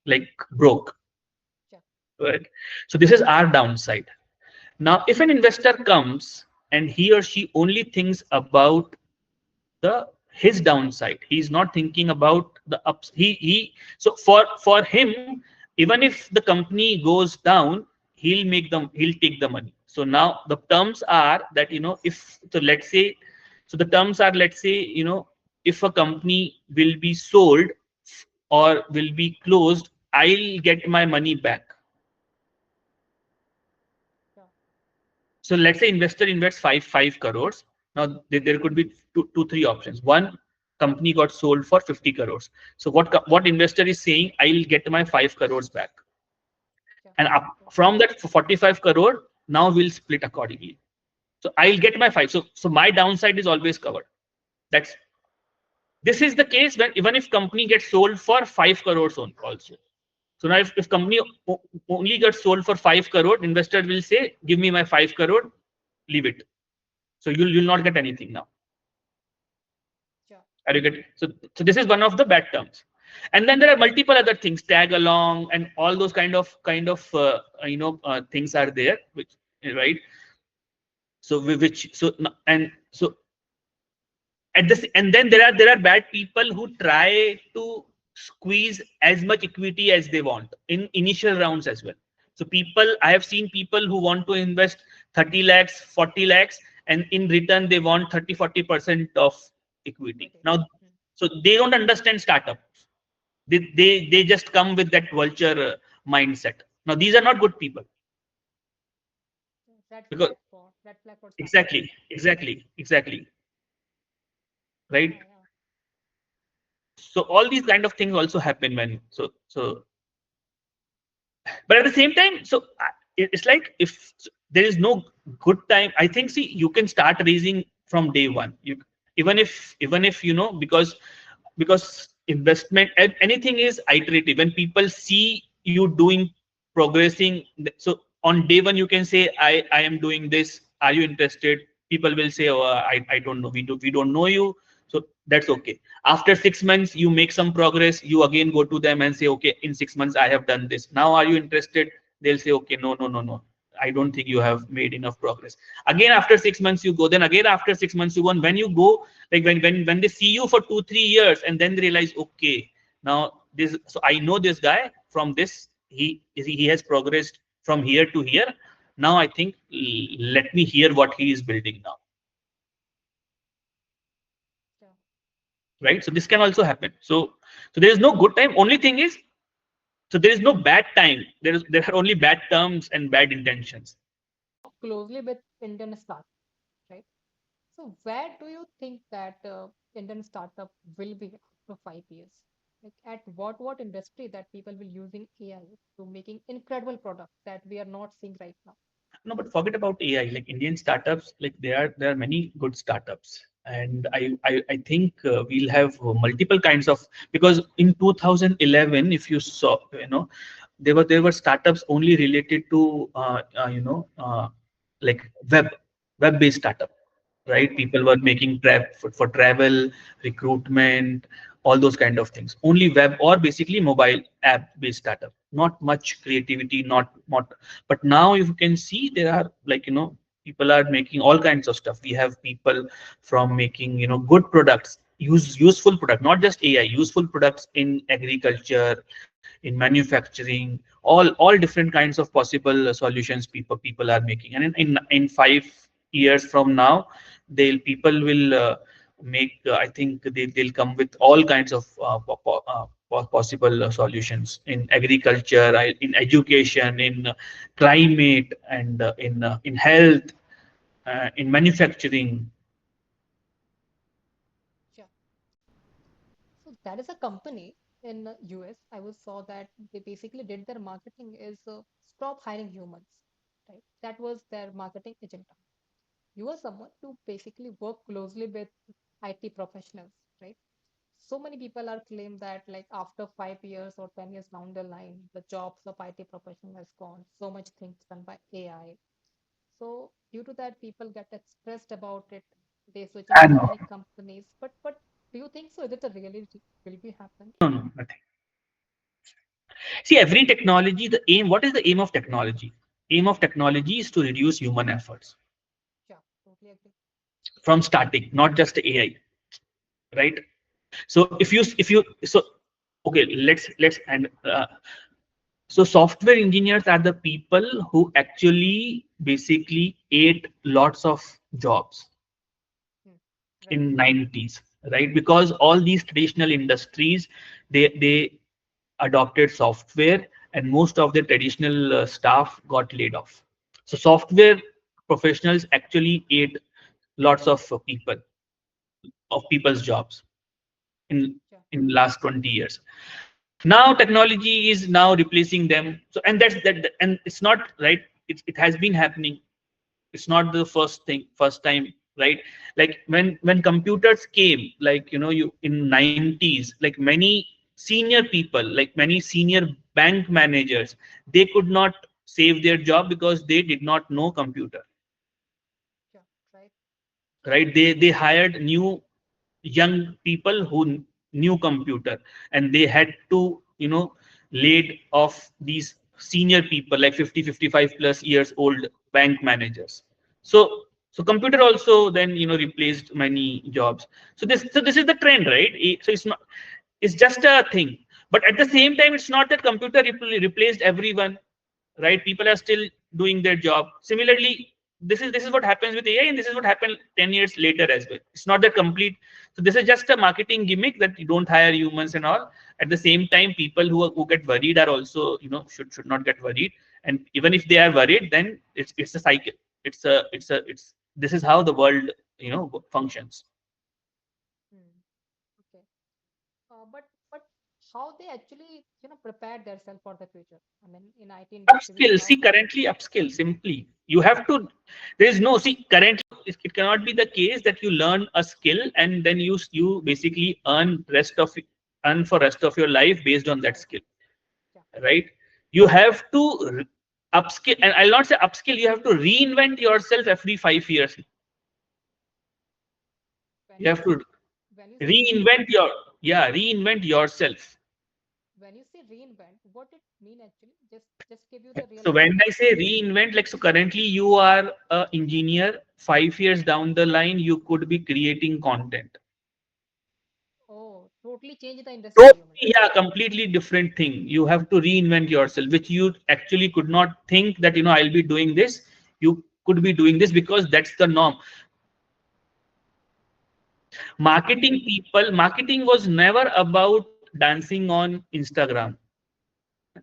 like broke, Yeah, right? So this is our downside. Now if an investor comes and he or she only thinks about the his downside, he's not thinking about the ups, he so for him, even if the company goes down, he'll take the money. So now the terms are that, if so let's say, so the terms are, let's say, if a company will be sold or will be closed, I'll get my money back. yeah, So let's say investor invests five crores. Now there could be three options. One, company got sold for 50 crores. So what investor is saying, I'll get my 5 crores back, yeah. and up Okay, from that 45 crore, now we'll split accordingly. So I'll get my five. So my downside is always covered. That's This is the case when even if company gets sold for 5 crores also. So now if company only gets sold for 5 crore, investor will say, give me my 5 crore, leave it. So you'll not get anything now. yeah, Are you getting? So this is one of the bad terms. And then there are multiple other things, tag along, and all those things are there, which, right? So which so and so at this, and then there are bad people who try to squeeze as much equity as they want in initial rounds as well. So I have seen people who want to invest 30 lakhs, 40 lakhs, and in return they want 30-40% of equity. equity. Now, Hmm. so they don't understand startups. They just come with that vulture mindset. Now these are not good people, because Red flag for startup. exactly, right? Yeah, yeah, So all these kind of things also happen when, but at the same time, so it's like, if there is no good time, I think, see, you can start raising from day one. Even if because investment and anything is iterative. When people see you doing, progressing, so on day one you can say, I am doing this, are you interested? People will say, oh, I don't know, we don't know you. So that's okay. After 6 months you make some progress, you again go to them and say, okay, in 6 months I have done this, now are you interested? They'll say, okay, no, no, no, no, I don't think you have made enough progress. Again after 6 months you go, then again after 6 months you go, and when you go, like when they see you for 2-3 years, and then they realize, okay, now this, so I know this guy from this, he has progressed from here to here. Now I think, let me hear what he is building now, yeah. right? So this can also happen. So there is no good time. Only thing is, So there is no bad time. There are only bad terms and bad intentions. Closely with Indian startup, right? So where do you think that Indian startup will be after 5 years? Like at what industry that people will using AI to making incredible products that we are not seeing right now? No, but forget about AI. Like Indian startups, like there are many good startups, and I think we'll have multiple kinds of, because in 2011, if you saw, there were startups only related to like web based startup, right? People Okay. were making for travel, recruitment, all those kind of things. Only web or basically mobile app based startup. Not much creativity, not. But now if you can see, there are like people are making all kinds of stuff. We have people from making good products, useful product, not just AI, useful products in agriculture, in manufacturing, all different kinds of possible solutions people are making. And in 5 years from now, people will make, I think they'll come with all kinds of possible solutions in agriculture, in education, in climate, and in health, in manufacturing. Yeah. So that is a company in US. I was saw that they basically did their marketing is stop hiring humans, right? That was their marketing agenda. You are someone to basically work closely with IT professionals, right? So many people are claim that like after 5 years or 10 years down the line, the jobs of IT professional has gone. So much things done by AI. So due to that, people get stressed about it. They switching I so know. many companies. But do you think so? Is it a really will be happen? No, no, nothing. See, every technology, what is the aim of technology? Aim of technology is to reduce human efforts Yeah, totally agree. from starting, not just AI, right? So if you okay, let's and so software engineers are the people who actually basically ate lots of jobs Hmm. Right. in 90s, right? Because all these traditional industries, they adopted software, and most of the traditional staff got laid off. So software professionals actually ate lots of people's jobs in Yeah. in last 20 years. Now technology is now replacing them. So and and it's not right. It has been happening. It's not the first time, right? Like when computers came, like you in 90s, like many senior people, like many senior bank managers, they could not save their job because they did not know computer, Yeah. Right. right? They hired new young people who knew computer, and they had to laid off these senior people like 50, 55 plus years old bank managers. So computer also then replaced many jobs. So this is the trend, right? So it's just a thing. But at the same time, it's not that computer replaced everyone, right? People are still doing their job. Similarly, this is what happens with AI, and this is what happened 10 years later as well. It's not that complete. So this is just a marketing gimmick that you don't hire humans and all. At the same time, people who get worried are also should not get worried. And even if they are worried, then it's a cycle. It's this is how the world functions. Hmm. Okay. But how they actually prepare themselves for the future? I mean, in IT industry, we Upskill. saw See, that. currently upskill. Simply, you have to. There is no, see, currently it cannot be the case that you learn a skill and then you basically earn for rest of your life based on that Right. skill, Yeah. right? You have to upskill, and I'll not say upskill. You have to reinvent yourself every 5 years. When You you have to when you say reinvent reinvent, reinvent yourself. when you say reinvent, what it mean actually? Just give you the real So when I example. say reinvent, like, so currently you are a engineer. 5 years down the line, you could be creating content. Oh, totally change the Totally, industry, you mean? yeah, completely different thing. You have to reinvent yourself, which you actually could not think that I'll be doing this. You could be doing this because that's the norm. Marketing was never about dancing on Instagram.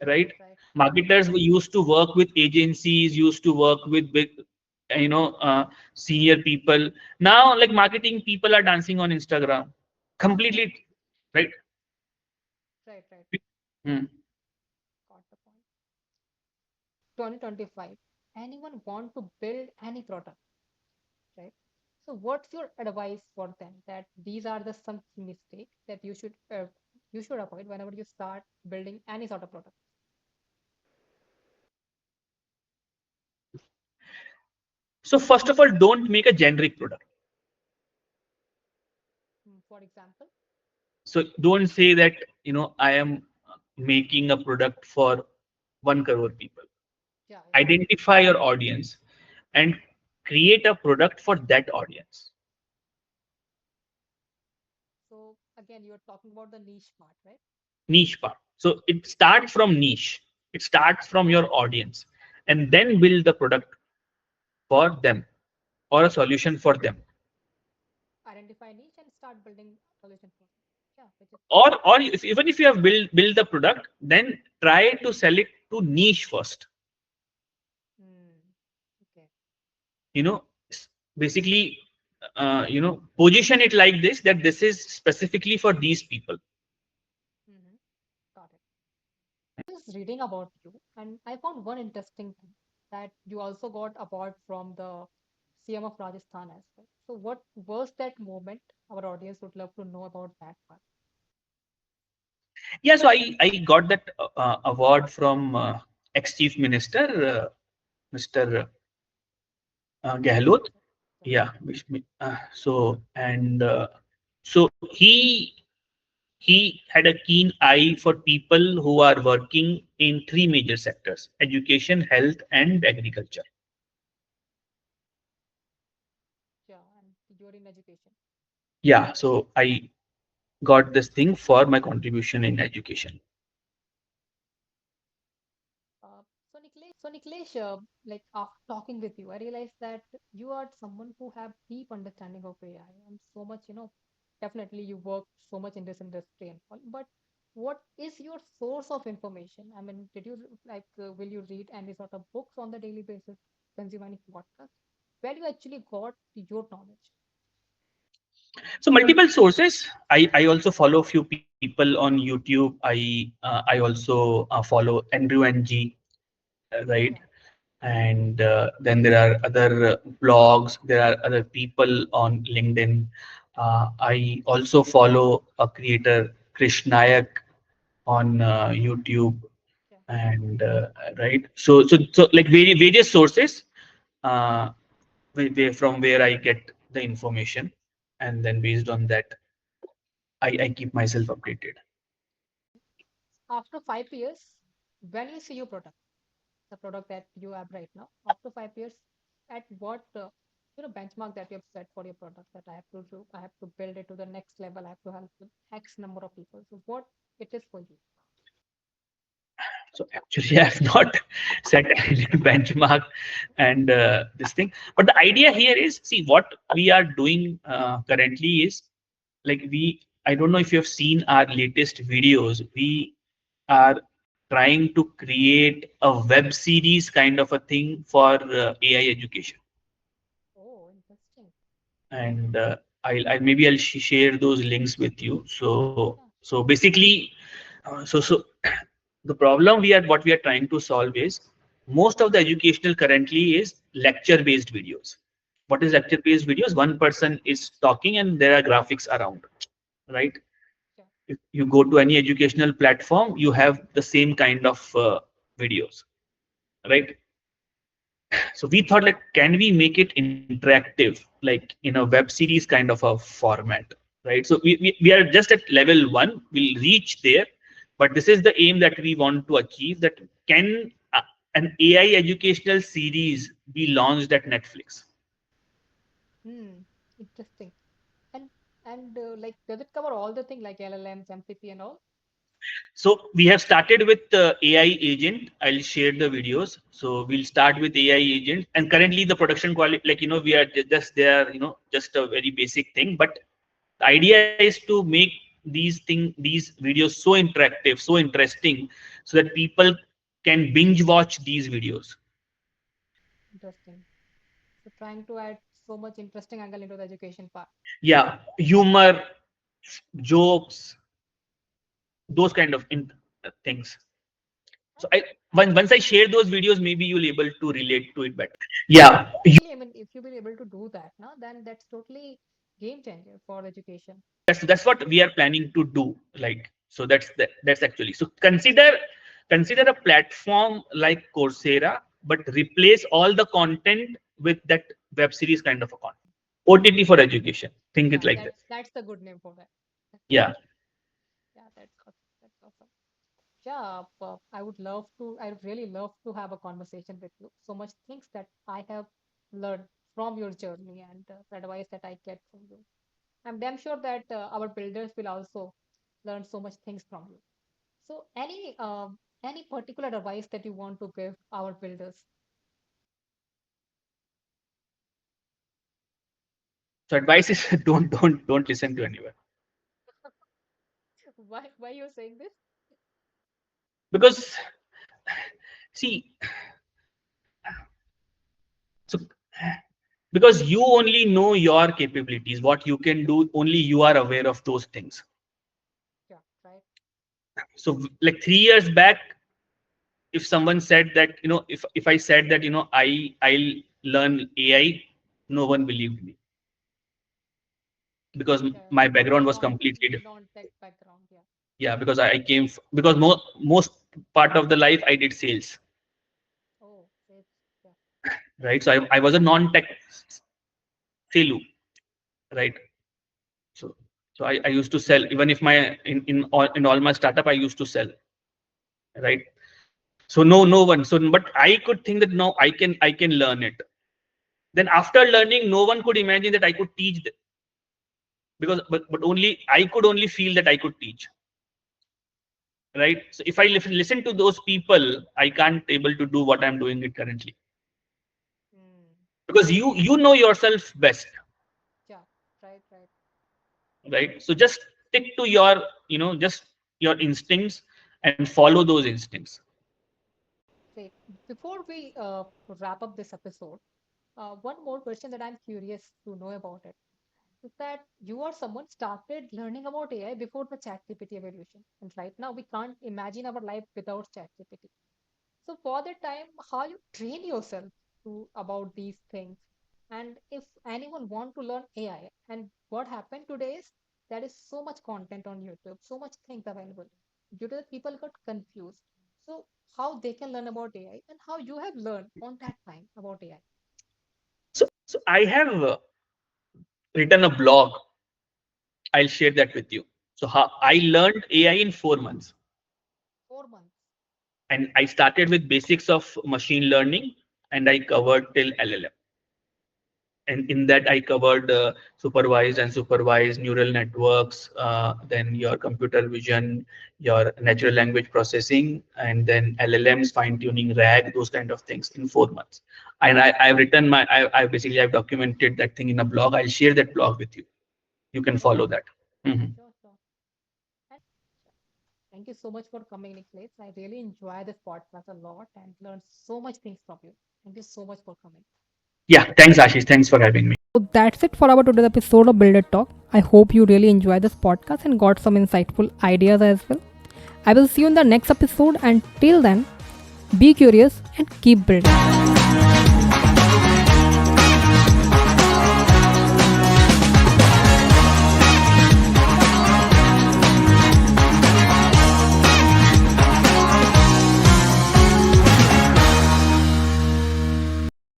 right? Right. Marketers were used to work with agencies, used to work with big, you know, senior people. Now, like marketing people are dancing on Instagram, completely, right? Right, right. Hmm. Got the point. 2025. Anyone want to build any product, right? So what's your advice for them that these are the some key mistakes that you should avoid whenever you start building any sort of product? So first of all, don't make a generic product. For example, So don't say that, you know, I am making a product for 1 crore people. yeah, yeah. Identify your audience and create a product for that audience. So again, you're talking about the niche part, right? Niche part. So it starts from niche. It starts from your audience, and then build the product for them or a solution for them. Identify niche and start building solution for it. Yeah, which is good. Or if, even if you have build the product, then try to sell it to niche first. Hmm. Okay. You know, basically, you know, position it like this, that this is specifically for these people. Mm-hmm. Got it. Was reading about you, and I found one interesting thing that you also got award from the CM of Rajasthan as well. So, what was that moment? Our audience would love to know about that part. Yeah, so I got that award from ex chief minister, Mr. Gehlot. So, yeah, Yeah, so he had a keen eye for people who are working in three major sectors: education, health, and agriculture. yeah, and you're in education. Yeah, so I got this thing for my contribution in education. So Nikhilesh, like after talking with you, I realized that you are someone who have deep understanding of AI and so much, definitely you work so much in this industry and all. But what is your source of information? I mean, did you will you read any sort of books on the daily basis, consume any podcast? Where you actually got your knowledge? So multiple sources. I also follow a few people on YouTube. I also follow Andrew and G, right? Yeah, And then there are other blogs. There are other people on LinkedIn. I also follow a creator, Krish Nayak, on YouTube, yeah. and right. So like various sources, uh, from where I get the information, and then based on that, I keep myself updated. After 5 years, when you see your product, the product that you have right now, after 5 years, at what benchmark that you have set for your product that I have to do, I have to build it to the next level, I have to help with X number of people. So what it is for you? So actually, I have not set any benchmark and this thing. But the idea here is, see, what we are doing currently is, like, I don't know if you have seen our latest videos. We are trying to create a web series kind of a thing for AI education. Oh, interesting. And I'll maybe I'll share those links with you. Yeah, So basically, so the problem what we are trying to solve is, most of the educational currently is lecture based videos. What is lecture based videos? One person is talking and there are graphics around, right? yeah. If you go to any educational platform, you have the same kind of videos, right? So we thought, like, can we make it interactive, like in a web series kind of a format, right? So we are just at level one. We'll reach there, but this is the aim that we want to achieve. That can an AI educational series be launched at Netflix? Hmm, interesting. And like, does it cover all the things like LLMs, MCP, and all? So we have started with AI agent. I'll share the videos. So we'll start with AI agent, and currently the production quality, like, we are just there, just a very basic thing. But the idea is to make these videos so interactive, so interesting, so that people can binge watch these videos. Interesting. So trying to add so much interesting angle into the education part. Yeah, humor, jokes, those kind of things. So once I share those videos, maybe you'll able to relate to it better. Yeah, Totally, I mean, if you will able to do that, now then that's totally game changer for education. that's what we are planning to do. Like, so that's actually, so consider a platform like Coursera, but replace all the content with that web series kind of a content. OTT for education. Think it Yeah, like that. that's the good name for that. Yeah. Yeah, that's awesome. That's awesome. Yeah, I would love to. I would really love to have a conversation with you. So much things that I have learned from your journey and the advice that I get from you. I'm damn sure that our builders will also learn so much things from you. So, any particular advice that you want to give our builders? So advice is don't listen to anyone, Why you're saying this? because see, so because you only know your capabilities, what you can do, only you are aware of those things. Yeah, right. So like 3 years back, if someone said that, if I said that, I'll learn AI, no one believed me, because Yeah, my you are background was completely different. non-tech background. Yeah. Yeah, because I came because most part of the life I did sales, Oh, it's yeah. right? So I was a non-tech selu, right? So so I used to sell, even if my in all my startup I used to sell, right? So no one, so but I could think that no, I can learn it. Then after learning, no one could imagine that I could teach them, because but only I could only feel that I could teach, right? So if I listen to those people, I can't able to do what I'm doing it currently, Mm, because you know yourself best, yeah, right, right. right? So just stick to your, just your instincts, and follow those instincts. Great. Before we wrap up this episode, one more question that I'm curious to know about it is that you are someone started learning about AI before the ChatGPT evolution, and right now we can't imagine our life without ChatGPT. So for the time, how you train yourself to about these things, and if anyone want to learn AI, and what happened today is there is so much content on YouTube, so much things available. Due to that, people got confused. So how they can learn about AI, and how you have learned on that time about AI? So I have written a blog. I'll share that with you. So how I learned AI in 4 months, 4 months. and I started with basics of machine learning, and I covered till LLM. And in that I covered supervised and supervised neural networks, then your computer vision, your natural language processing, and then LLMs, fine tuning, RAG, those kind of things in 4 months. And I've written I basically I've documented that thing in a blog. I'll share that blog with you. You can Sure, follow that. Mhm. sure, sure. And sure. Thank you so much for coming, Nikhilesh. I really enjoy this podcast a lot and learned so much things from you. Thank you so much for coming. Yeah, thanks Ashish, thanks for having me. So that's it for our today's episode of Builder Talk. I hope you really enjoyed this podcast and got some insightful ideas as well. I will see you in the next episode, and till then, be curious and keep building.